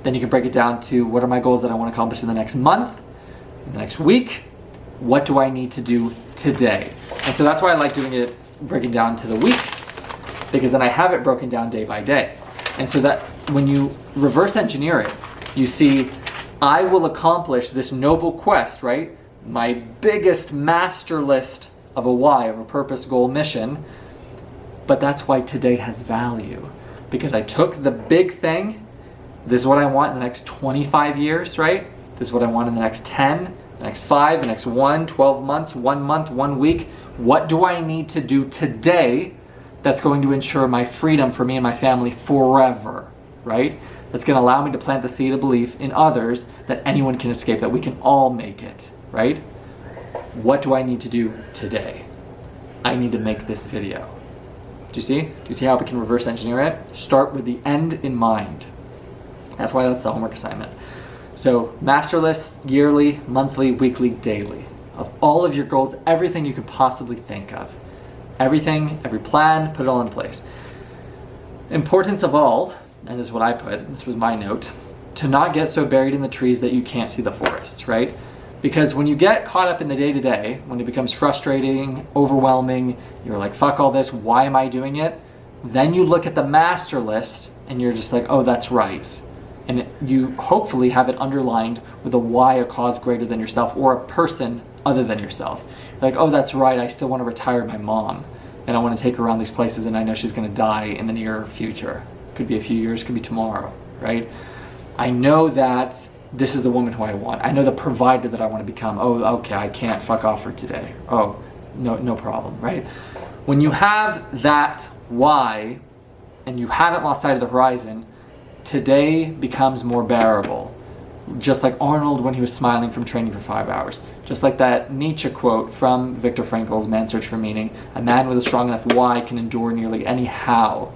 Then you can break it down to what are my goals that I want to accomplish in the next month, in the next week? What do I need to do today? And so that's why I like doing it, breaking down to the week, because then I have it broken down day by day. And so that when you reverse engineer it, you see, I will accomplish this noble quest, right? My biggest master list of a why, of a purpose, goal, mission. But that's why today has value. Because I took the big thing, this is what I want in the next 25 years, right? This is what I want in the next 10, the next 5, the next 12 months, 1 month, 1 week. What do I need to do today that's going to ensure my freedom for me and my family forever, right? That's going to allow me to plant the seed of belief in others that anyone can escape, that we can all make it, right? What do I need to do today? I need to make this video. Do you see? Do you see how we can reverse engineer it? Start with the end in mind. That's why that's the homework assignment. So master list, yearly, monthly, weekly, daily, of all of your goals, everything you could possibly think of. Everything, every plan, put it all in place. Importance of all, and this is what I put, this was my note, to not get so buried in the trees that you can't see the forest, right? Because when you get caught up in the day-to-day, when it becomes frustrating, overwhelming, you're like, fuck all this, why am I doing it? Then you look at the master list and you're just like, oh, that's right. And you hopefully have it underlined with a why, a cause greater than yourself, or a person other than yourself. Like, oh, that's right, I still want to retire my mom. And I want to take her around these places and I know she's going to die in the near future. Could be a few years, could be tomorrow, right? I know that this is the woman who I want. I know the provider that I want to become. Oh, okay, I can't fuck off for today. Oh, no problem, right? When you have that why and you haven't lost sight of the horizon, today becomes more bearable. Just like Arnold when he was smiling from training for 5 hours. Just like that Nietzsche quote from Viktor Frankl's Man's Search for Meaning, a man with a strong enough why can endure nearly any how.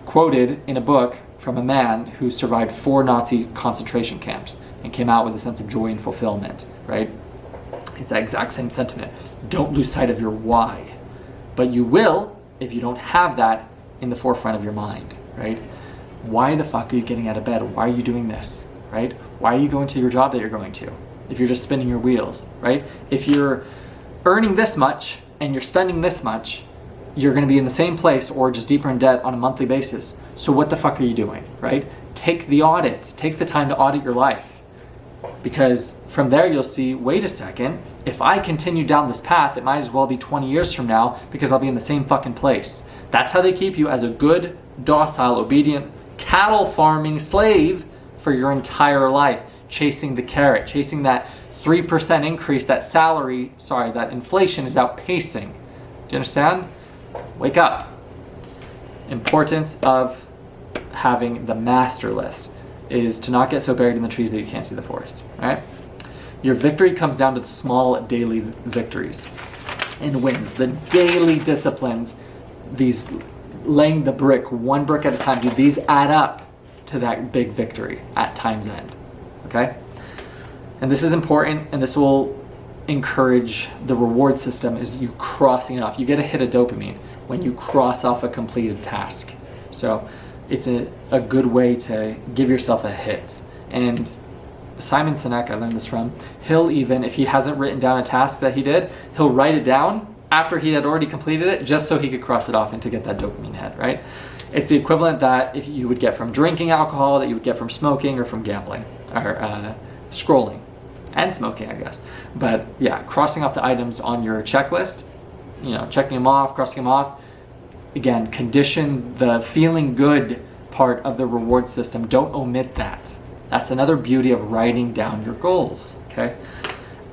Quoted in a book from a man who survived 4 Nazi concentration camps and came out with a sense of joy and fulfillment, right? It's that exact same sentiment. Don't lose sight of your why. But you will if you don't have that in the forefront of your mind, right? Why the fuck are you getting out of bed? Why are you doing this, right? Why are you going to your job that you're going to? If you're just spinning your wheels, right? If you're earning this much and you're spending this much, you're going to be in the same place or just deeper in debt on a monthly basis. So what the fuck are you doing, right? Take the audits. Take the time to audit your life. Because from there you'll see, wait a second, if I continue down this path, it might as well be 20 years from now because I'll be in the same fucking place. That's how they keep you as a good, docile, obedient, cattle farming slave for your entire life, chasing the carrot, chasing that 3% increase, that that inflation is outpacing. Do you understand? Wake up. Importance of having the master list is to not get so buried in the trees that you can't see the forest, right? Your victory comes down to the small daily victories and wins, the daily disciplines, these laying the brick, one brick at a time. Dude, these add up to that big victory at time's end, okay? And this is important, and this will encourage the reward system, is you crossing it off. You get a hit of dopamine when you cross off a completed task. So it's a good way to give yourself a hit. And Simon Sinek, I learned this from, he'll even, if he hasn't written down a task that he did, he'll write it down after he had already completed it, just so he could cross it off and to get that dopamine hit, right? It's the equivalent that if you would get from drinking alcohol, that you would get from smoking or from gambling, or scrolling, and smoking, I guess. But yeah, crossing off the items on your checklist, checking them off, crossing them off. Again, condition the feeling good part of the reward system. Don't omit that. That's another beauty of writing down your goals, okay?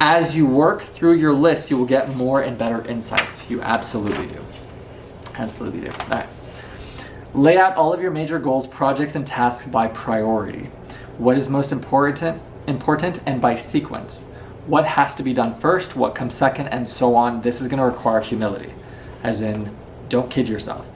As you work through your list, you will get more and better insights. You absolutely do. Absolutely do. All right. Lay out all of your major goals, projects, and tasks by priority. What is most important and by sequence. What has to be done first, what comes second, and so on. This is going to require humility, as in, don't kid yourself.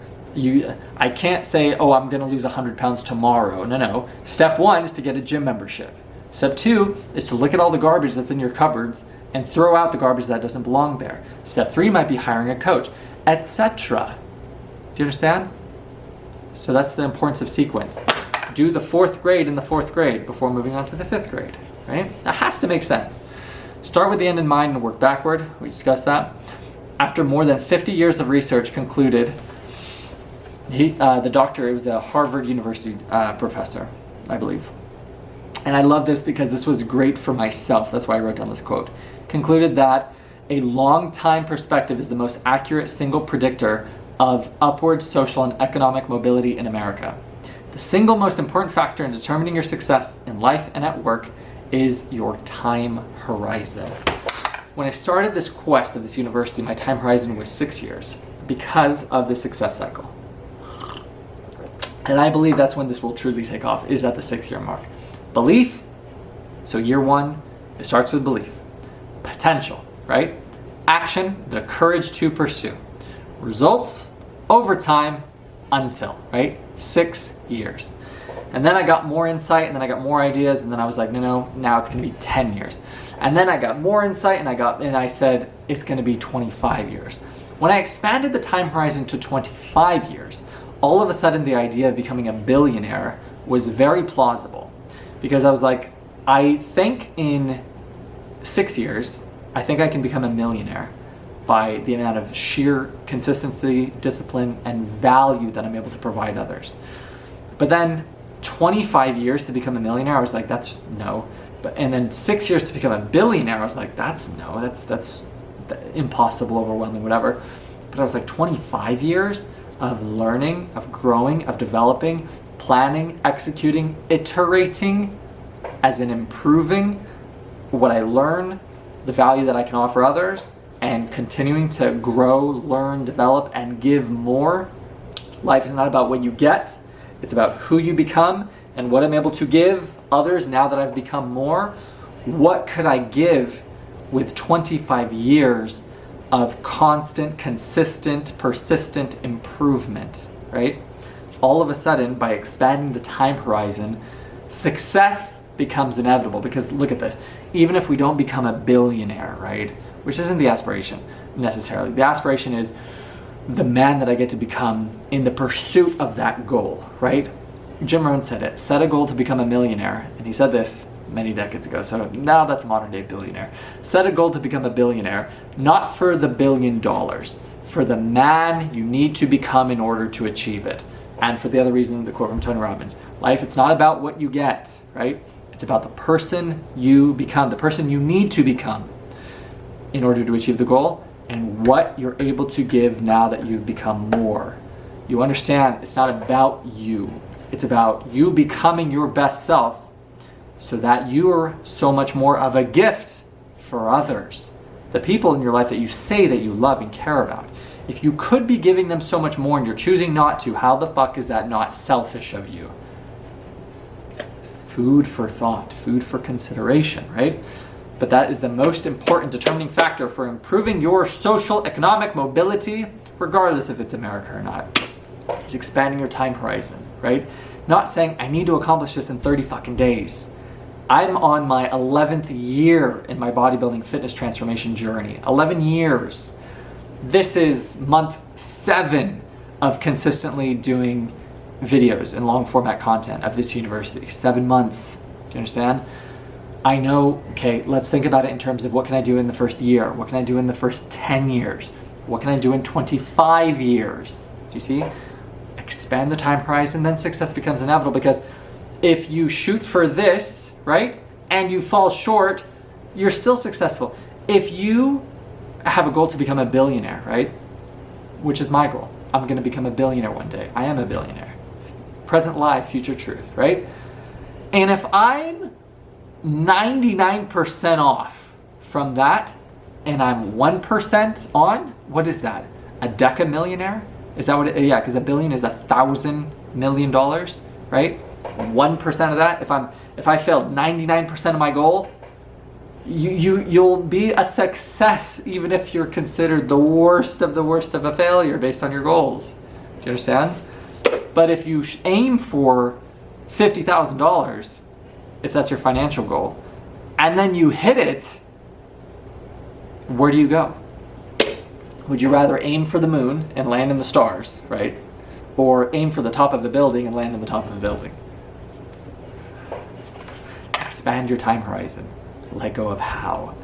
I can't say, oh, I'm going to lose 100 pounds tomorrow. No. Step 1 is to get a gym membership. Step 2 is to look at all the garbage that's in your cupboards and throw out the garbage that doesn't belong there. Step 3 might be hiring a coach, etc. Do you understand? So that's the importance of sequence. Do the 4th grade in the 4th grade before moving on to the 5th grade, right? That has to make sense. Start with the end in mind and work backward. We discussed that. After more than 50 years of research concluded, the doctor, it was a Harvard University professor, I believe. And I love this because this was great for myself. That's why I wrote down this quote. Concluded that a long time perspective is the most accurate single predictor of upward social and economic mobility in America. The single most important factor in determining your success in life and at work is your time horizon. When I started this quest at this university, my time horizon was 6 years because of the success cycle. And I believe that's when this will truly take off, is at the 6-year mark. Belief, so year 1, it starts with belief. Potential, right? Action, the courage to pursue. Results, over time, until, right? 6 years. And then I got more insight, and then I got more ideas, and then I was like, no, now it's gonna be 10 years. And then I got more insight, and I said, it's gonna be 25 years. When I expanded the time horizon to 25 years, all of a sudden the idea of becoming a billionaire was very plausible. Because I was like, I think in 6 years, I think I can become a millionaire by the amount of sheer consistency, discipline, and value that I'm able to provide others. But then 25 years to become a millionaire, I was like, that's no. And then 6 years to become a billionaire, I was like, that's impossible, overwhelming, whatever. But I was like, 25 years of learning, of growing, of developing, planning, executing, iterating, as in improving what I learn, the value that I can offer others, and continuing to grow, learn, develop, and give more. Life is not about what you get, it's about who you become and what I'm able to give others now that I've become more. What could I give with 25 years of constant, consistent, persistent improvement, right? All of a sudden, by expanding the time horizon, success becomes inevitable. Because look at this, even if we don't become a billionaire, right? Which isn't the aspiration necessarily. The aspiration is the man that I get to become in the pursuit of that goal, right? Jim Rohn said it, set a goal to become a millionaire. And he said this many decades ago, so now that's modern day billionaire. Set a goal to become a billionaire, not for the $1 billion, for the man you need to become in order to achieve it. And for the other reason, the quote from Tony Robbins, life, it's not about what you get, right? It's about the person you become, the person you need to become in order to achieve the goal, and what you're able to give now that you've become more. You understand, it's not about you. It's about you becoming your best self so that you're so much more of a gift for others. The people in your life that you say that you love and care about. If you could be giving them so much more and you're choosing not to, how the fuck is that not selfish of you? Food for thought, food for consideration, right? But that is the most important determining factor for improving your social economic mobility, regardless if it's America or not. It's expanding your time horizon, right? Not saying I need to accomplish this in 30 fucking days. I'm on my 11th year in my bodybuilding fitness transformation journey. 11 years. This is month 7 of consistently doing videos and long format content of this university. 7 months. Do you understand? I know, okay, let's think about it in terms of what can I do in the first year? What can I do in the first 10 years? What can I do in 25 years? Do you see? Expand the time horizon, then success becomes inevitable, because if you shoot for this, right, and you fall short, you're still successful. If you have a goal to become a billionaire, right, which is my goal, I'm going to become a billionaire one day. I am a billionaire. Present live, future truth, right? And if I'm 99% off from that and I'm 1% on, what is that? A decamillionaire? Is that what it, yeah, because a billion is $1,000 million, right? 1% of that, if I failed 99% of my goal, you'll be a success even if you're considered the worst of a failure based on your goals. Do you understand? But if you aim for $50,000, if that's your financial goal, and then you hit it, where do you go? Would you rather aim for the moon and land in the stars, right? Or aim for the top of the building and land in the top of the building? Expand your time horizon. Let go of how,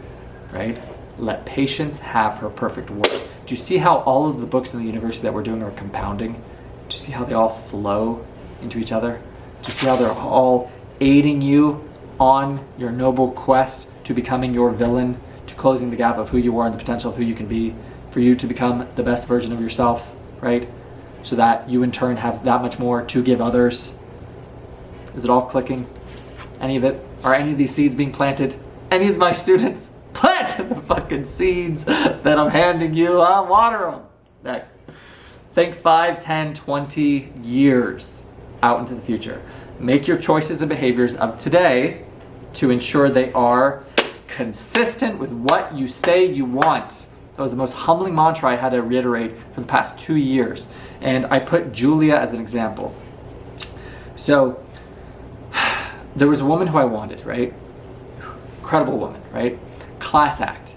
right? Let patience have her perfect work. Do you see how all of the books in the university that we're doing are compounding? Do you see how they all flow into each other? Do you see how they're all aiding you on your noble quest to becoming your villain, to closing the gap of who you are and the potential of who you can be, for you to become the best version of yourself, right? So that you in turn have that much more to give others. Is it all clicking? Any of it? Are any of these seeds being planted? Any of my students plant the fucking seeds that I'm handing you. Water them. Next. Think 5, 10, 20 years out into the future. Make your choices and behaviors of today to ensure they are consistent with what you say you want. That was the most humbling mantra I had to reiterate for the past 2 years. And I put Julia as an example. So there was a woman who I wanted, right? Incredible woman, right? Class act.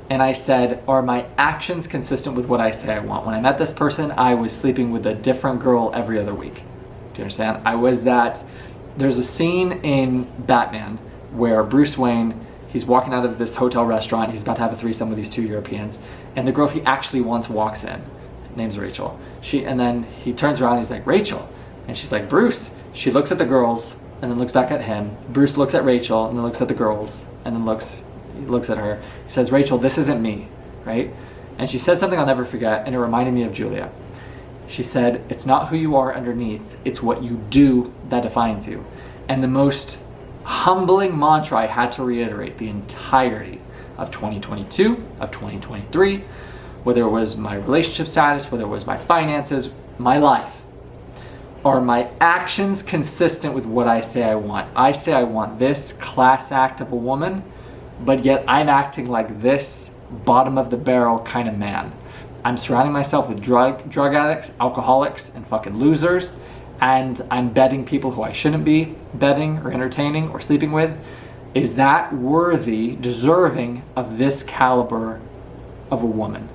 And I said, are my actions consistent with what I say I want? When I met this person, I was sleeping with a different girl every other week. Do you understand? I was that. There's a scene in Batman where Bruce Wayne, he's walking out of this hotel restaurant. He's about to have a threesome with these 2 Europeans. And the girl he actually wants walks in. Her name's Rachel. And then he turns around and he's like, Rachel. And she's like, Bruce. She looks at the girls and then looks back at him. Bruce looks at Rachel and then looks at the girls and then he looks at her. He says, Rachel, this isn't me, right? And she said something I'll never forget, and it reminded me of Julia. She said, it's not who you are underneath, it's what you do that defines you. And the most humbling mantra I had to reiterate the entirety of 2022, of 2023, whether it was my relationship status, whether it was my finances, my life. Are my actions consistent with what I say I want? I say I want this class act of a woman, but yet I'm acting like this bottom of the barrel kind of man. I'm surrounding myself with drug addicts, alcoholics, and fucking losers, and I'm betting people who I shouldn't be betting or entertaining or sleeping with. Is that worthy, deserving of this caliber of a woman?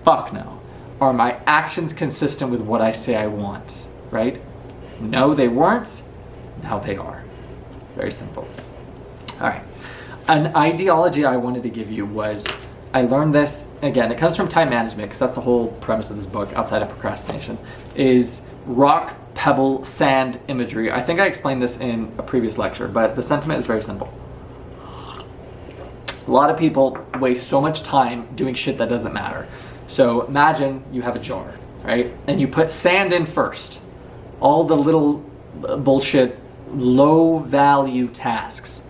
Fuck no. Are my actions consistent with what I say I want? Right? No, they weren't. Now they are. Very simple. All right. An ideology I wanted to give you was, I learned this, again, it comes from time management, because that's the whole premise of this book, outside of procrastination, is rock, pebble sand imagery. I think I explained this in a previous lecture, but the sentiment is very simple. A lot of people waste so much time doing shit that doesn't matter. So imagine you have a jar, right? And you put sand in first. All the little bullshit, low value tasks.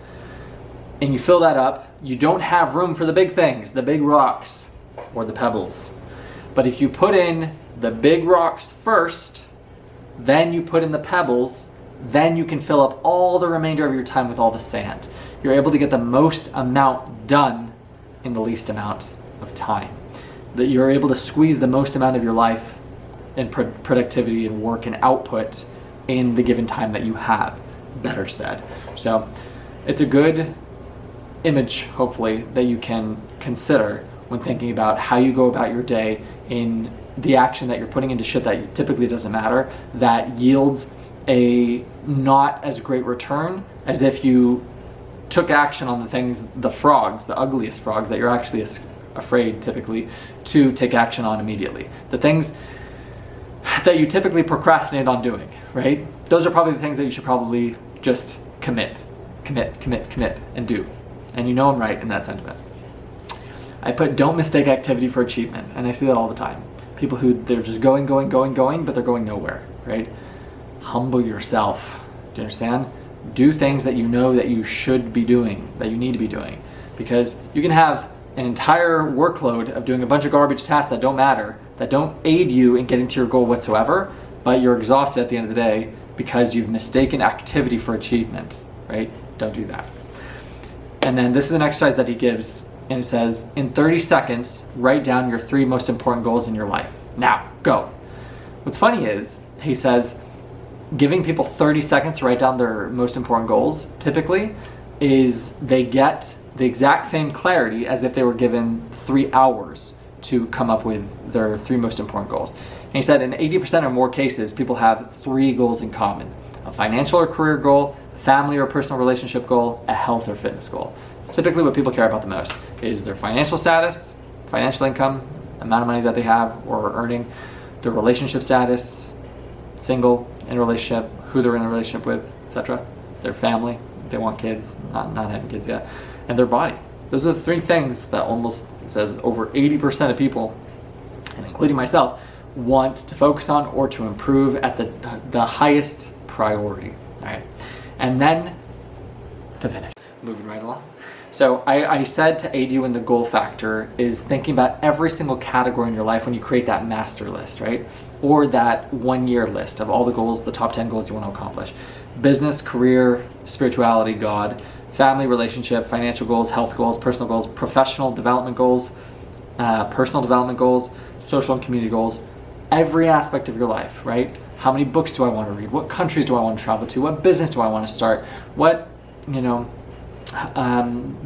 And you fill that up. You don't have room for the big things, the big rocks or the pebbles. But if you put in the big rocks first, then you put in the pebbles, then you can fill up all the remainder of your time with all the sand. You're able to get the most amount done in the least amount of time. That you're able to squeeze the most amount of your life in productivity and work and output in the given time that you have, better said. So it's a good image, hopefully, that you can consider when thinking about how you go about your day in the action that you're putting into shit that typically doesn't matter, that yields a not as great return as if you took action on the things, the frogs, the ugliest frogs that you're actually afraid typically to take action on immediately. The things that you typically procrastinate on doing, right? Those are probably the things that you should probably just commit, and do. And you know I'm right in that sentiment. I put don't mistake activity for achievement, and I see that all the time. People who, they're just going, but they're going nowhere, right? Humble yourself. Do you understand? Do things that you know that you should be doing, that you need to be doing. Because you can have an entire workload of doing a bunch of garbage tasks that don't matter, that don't aid you in getting to your goal whatsoever, but you're exhausted at the end of the day because you've mistaken activity for achievement, right? Don't do that. And then this is an exercise that he gives, and it says, in 30 seconds, write down your 3 most important goals in your life. Now, go. What's funny is, he says, giving people 30 seconds to write down their most important goals, typically, is they get the exact same clarity as if they were given 3 hours to come up with their 3 most important goals. And he said in 80% or more cases, people have 3 goals in common: a financial or career goal, a family or personal relationship goal, a health or fitness goal. Typically what people care about the most is their financial status, financial income, amount of money that they have or are earning, their relationship status, single, in a relationship, who they're in a relationship with, etc. Their family, if they want kids, not having kids yet, and their body. Those are the 3 things that almost, it says, over 80% of people, and including myself, want to focus on or to improve at the highest priority. All right, and then to finish, moving right along. So I said to aid you in the goal factor is thinking about every single category in your life when you create that master list, right? Or that 1-year list of all the goals, the top 10 goals you want to accomplish. Business, career, spirituality, God, family, relationship, financial goals, health goals, personal goals, professional development goals, personal development goals, social and community goals, every aspect of your life, right? How many books do I want to read? What countries do I want to travel to? What business do I want to start? What,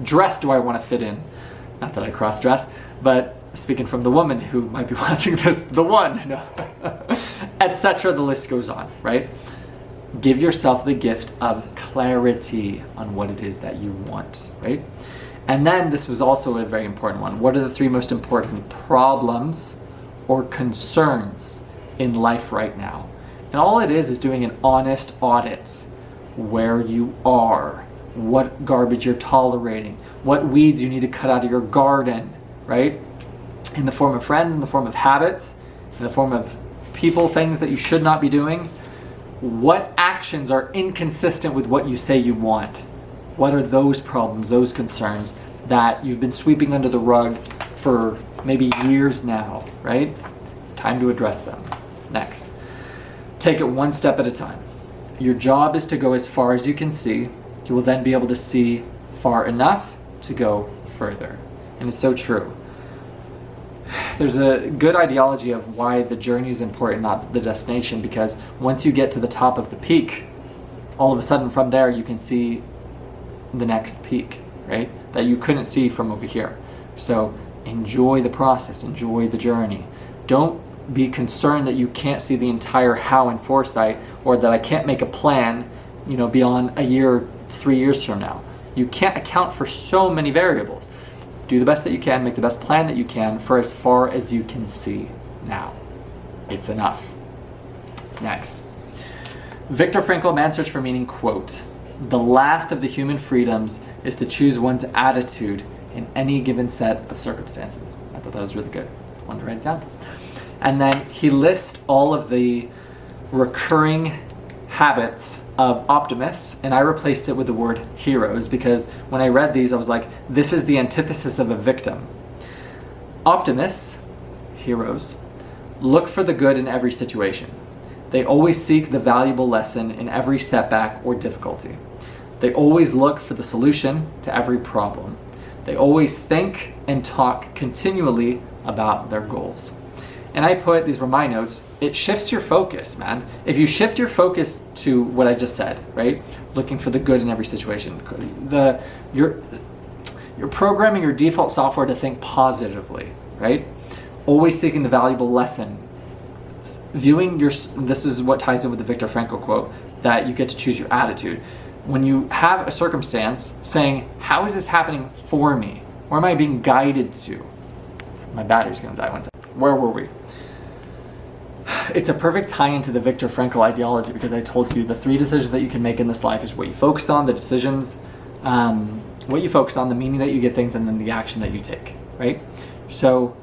dress do I want to fit in? Not that I cross-dress, but speaking from the woman who might be watching this, the one, etc. The list goes on, right? Give yourself the gift of clarity on what it is that you want, right? And then this was also a very important one. What are the 3 most important problems or concerns in life right now? And all it is doing an honest audit where you are, what garbage you're tolerating, what weeds you need to cut out of your garden, right? In the form of friends, in the form of habits, in the form of people, things that you should not be doing. What actions are inconsistent with what you say you want? What are those problems, those concerns that you've been sweeping under the rug for maybe years now, right? It's time to address them. Next, take it 1 step at a time. Your job is to go as far as you can see. You will then be able to see far enough to go further. And it's so true. There's a good ideology of why the journey is important, not the destination, because once you get to the top of the peak, all of a sudden from there you can see the next peak, right? That you couldn't see from over here. So enjoy the process, enjoy the journey. Don't be concerned that you can't see the entire how in foresight, or that I can't make a plan, beyond a year, 3 years from now. You can't account for so many variables. Do the best that you can, make the best plan that you can for as far as you can see now. It's enough. Next, Viktor Frankl, Man's Search for Meaning, quote, "The last of the human freedoms is to choose one's attitude in any given set of circumstances." I thought that was really good. I wanted to write it down. And then he lists all of the recurring habits of optimists, and I replaced it with the word heroes, because when I read these, I was like, this is the antithesis of a victim. Optimists, heroes, look for the good in every situation. They always seek the valuable lesson in every setback or difficulty. They always look for the solution to every problem. They always think and talk continually about their goals. And I put, these were my notes, it shifts your focus, man. If you shift your focus to what I just said, right? Looking for the good in every situation. You're programming your default software to think positively, right? Always seeking the valuable lesson. This is what ties in with the Viktor Frankl quote, that you get to choose your attitude. When you have a circumstance saying, how is this happening for me? Where am I being guided to? My battery's gonna die one second. Where were we? It's a perfect tie-in to the Viktor Frankl ideology, because I told you the 3 decisions that you can make in this life is what you focus on, the decisions, what you focus on, the meaning that you give things, and then the action that you take, right? So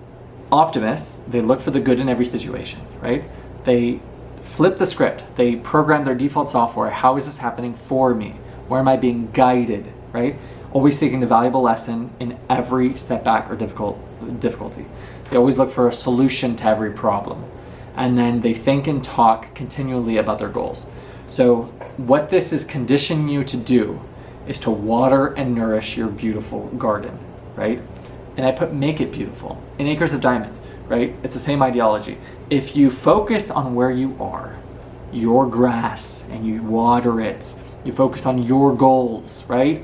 optimists, they look for the good in every situation, right? They flip the script. They program their default software. How is this happening for me? Where am I being guided, right? Always seeking the valuable lesson in every setback or difficulty. They always look for a solution to every problem. And then they think and talk continually about their goals. So what this is conditioning you to do is to water and nourish your beautiful garden, right? And I put make it beautiful in acres of diamonds, right? It's the same ideology. If you focus on where you are, your grass, and you water it, you focus on your goals, right?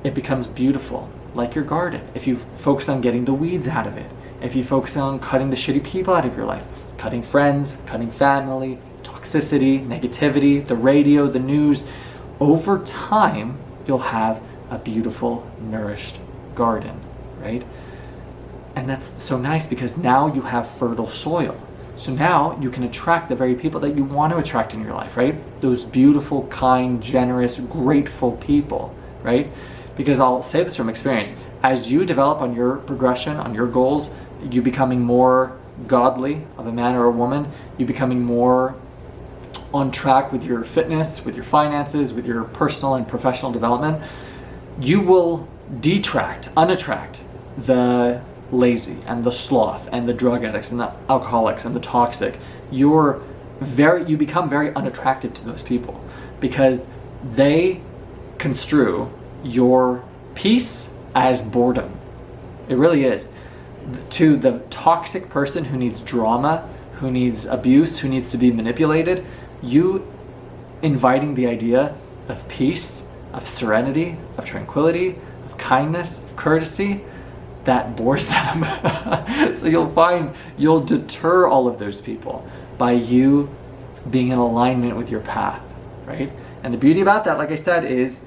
It becomes beautiful, like your garden. If you focus on getting the weeds out of it, if you focus on cutting the shitty people out of your life, cutting friends, cutting family, toxicity, negativity, the radio, the news, over time, you'll have a beautiful, nourished garden, right? And that's so nice, because now you have fertile soil. So now you can attract the very people that you want to attract in your life, right? Those beautiful, kind, generous, grateful people, right? Because I'll say this from experience, as you develop on your progression, on your goals, you becoming more godly of a man or a woman, you becoming more on track with your fitness, with your finances, with your personal and professional development, you will unattract the lazy and the sloth and the drug addicts and the alcoholics and the toxic. You become very unattractive to those people, because they construe your peace as boredom. It really is. To the toxic person who needs drama, who needs abuse, who needs to be manipulated, you inviting the idea of peace, of serenity, of tranquility, of kindness, of courtesy, that bores them. So you'll deter all of those people by you being in alignment with your path, right? And the beauty about that, like I said, is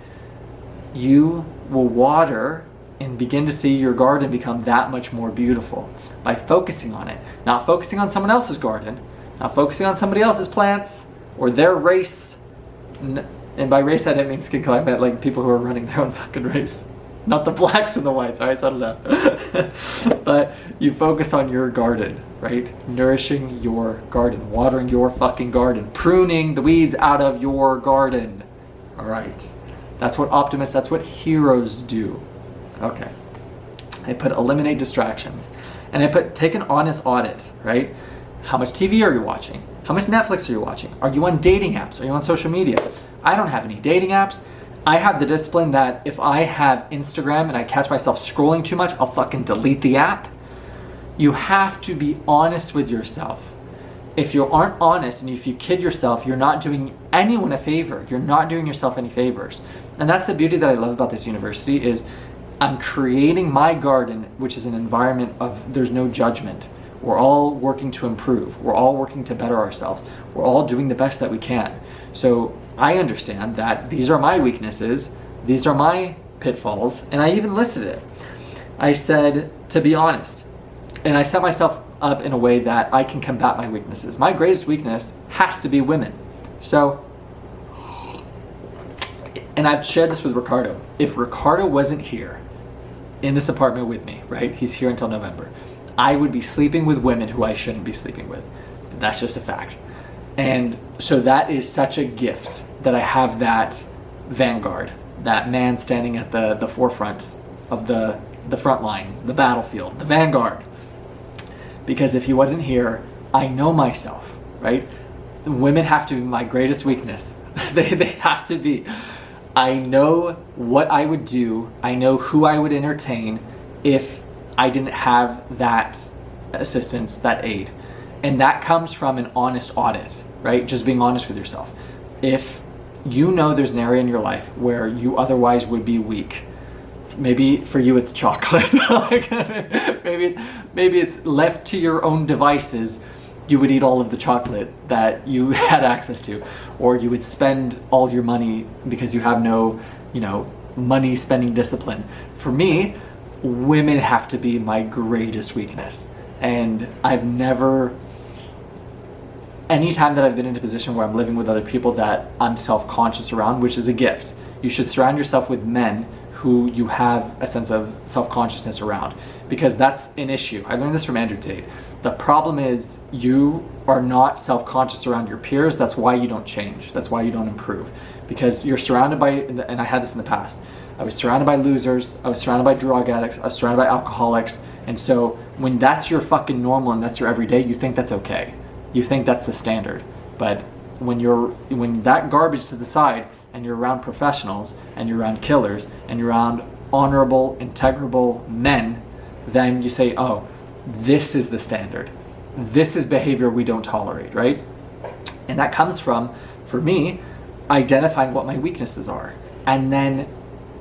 you will water and begin to see your garden become that much more beautiful by focusing on it. Not focusing on someone else's garden, not focusing on somebody else's plants or their race. And by race, I didn't mean skin color, I meant like people who are running their own fucking race. Not the blacks and the whites, alright, settle down. But you focus on your garden, right? Nourishing your garden, watering your fucking garden, pruning the weeds out of your garden. Alright. That's what optimists, that's what heroes do. Okay. I put eliminate distractions. And I put take an honest audit, right? How much TV are you watching? How much Netflix are you watching? Are you on dating apps? Are you on social media? I don't have any dating apps. I have the discipline that if I have Instagram and I catch myself scrolling too much, I'll fucking delete the app. You have to be honest with yourself. If you aren't honest and if you kid yourself, you're not doing anyone a favor. You're not doing yourself any favors. And that's the beauty that I love about this university is I'm creating my garden, which is an environment of there's no judgment. We're all working to improve. We're all working to better ourselves. We're all doing the best that we can. So I understand that these are my weaknesses, these are my pitfalls, and I even listed it. I said, to be honest, and I set myself up in a way that I can combat my weaknesses. My greatest weakness has to be women. So And I've shared this with Ricardo. If Ricardo wasn't here in this apartment with me, right? He's here until November. I would be sleeping with women who I shouldn't be sleeping with. That's just a fact. And so that is such a gift that I have that vanguard, that man standing at the forefront of the front line, the battlefield, the vanguard. Because if he wasn't here, I know myself, right? Women have to be my greatest weakness. they have to be. I know what I would do. I know who I would entertain if I didn't have that assistance, that aid. And that comes from an honest audit, right? Just being honest with yourself. If you know there's an area in your life where you otherwise would be weak, maybe for you it's chocolate. maybe it's left to your own devices, you would eat all of the chocolate that you had access to, or you would spend all your money because you have no, money spending discipline. For me, women have to be my greatest weakness. And I've never, anytime that I've been in a position where I'm living with other people that I'm self-conscious around, which is a gift. You should surround yourself with men who you have a sense of self-consciousness around, because that's an issue. I learned this from Andrew Tate. The problem is you are not self-conscious around your peers. That's why you don't change. That's why you don't improve, because you're surrounded by, and I had this in the past, I was surrounded by losers, I was surrounded by drug addicts, I was surrounded by alcoholics, and so when that's your fucking normal and that's your everyday, you think that's okay. You think that's the standard. But when that garbage to the side and you're around professionals and you're around killers and you're around honorable, integrable men, then you say, oh, this is the standard. This is behavior we don't tolerate, right? And that comes from, for me, identifying what my weaknesses are and then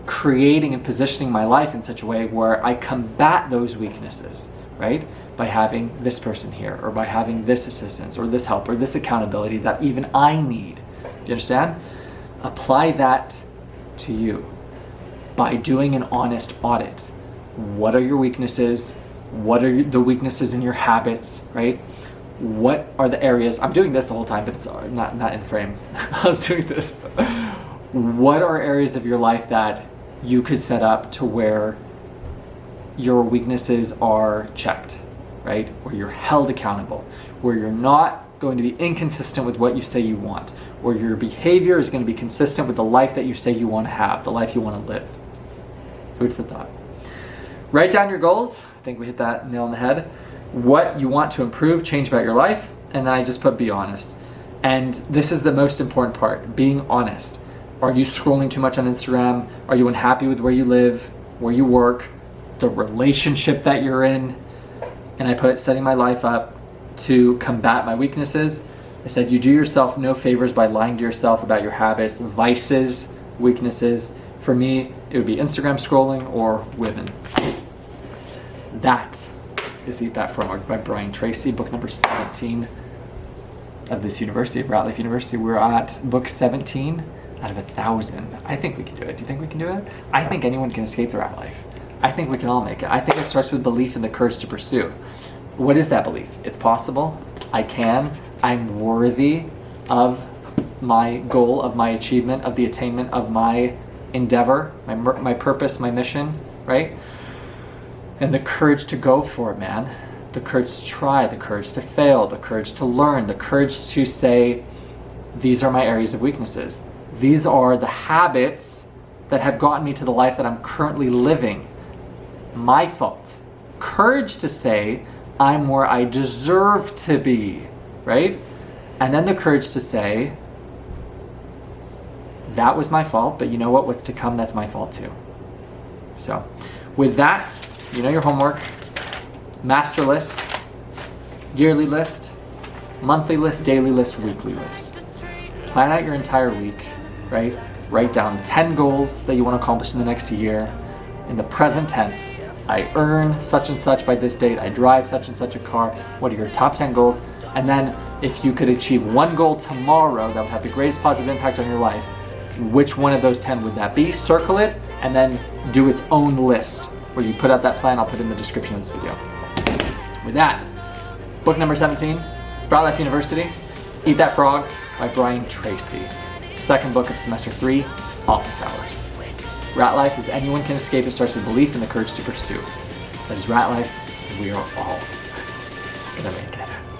creating and positioning my life in such a way where I combat those weaknesses, right? By having this person here, or by having this assistance, or this help, or this accountability that even I need. You understand? Apply that to you by doing an honest audit. What are your weaknesses? What are the weaknesses in your habits, right? What are the areas? I'm doing this the whole time, but it's not in frame. I was doing this. What are areas of your life that you could set up to where your weaknesses are checked, right? Where you're held accountable, where you're not going to be inconsistent with what you say you want, where your behavior is going to be consistent with the life that you say you want to have, the life you want to live. Food for thought. Write down your goals. I think we hit that nail on the head. What you want to improve, change about your life, and then I just put be honest. And this is the most important part, being honest. Are you scrolling too much on Instagram? Are you unhappy with where you live, where you work, the relationship that you're in? And I put setting my life up to combat my weaknesses. I said you do yourself no favors by lying to yourself about your habits, vices, weaknesses. For me, it would be Instagram scrolling or women. That is Eat That Frog by Brian Tracy, book number 17 of this university, of Ratlife University. We're at book 17 out of 1,000. I think we can do it. Do you think we can do it? I think anyone can escape the rat life. I think we can all make it. I think it starts with belief and the courage to pursue. What is that belief? It's possible. I can. I'm worthy of my goal, of my achievement, of the attainment of my endeavor, my purpose, my mission, right? And the courage to go for it, man. The courage to try, the courage to fail, the courage to learn, the courage to say, these are my areas of weaknesses. These are the habits that have gotten me to the life that I'm currently living. My fault. Courage to say, I'm where I deserve to be, right? And then the courage to say, that was my fault, but you know what? What's to come, that's my fault too. So with that, you know your homework. Master list, yearly list, monthly list, daily list, weekly list. Plan out your entire week, right? Write down 10 goals that you want to accomplish in the next year. In the present tense, I earn such and such by this date. I drive such and such a car. What are your top 10 goals? And then if you could achieve one goal tomorrow that would have the greatest positive impact on your life, which one of those 10 would that be? Circle it and then do its own list where you put out that plan. I'll put it in the description of this video. With that, book number 17, Ratlife University, Eat That Frog by Brian Tracy. Second book of semester 3 office hours. Ratlife is anyone can escape. It starts with belief and the courage to pursue. That is Ratlife, and we are all gonna make it.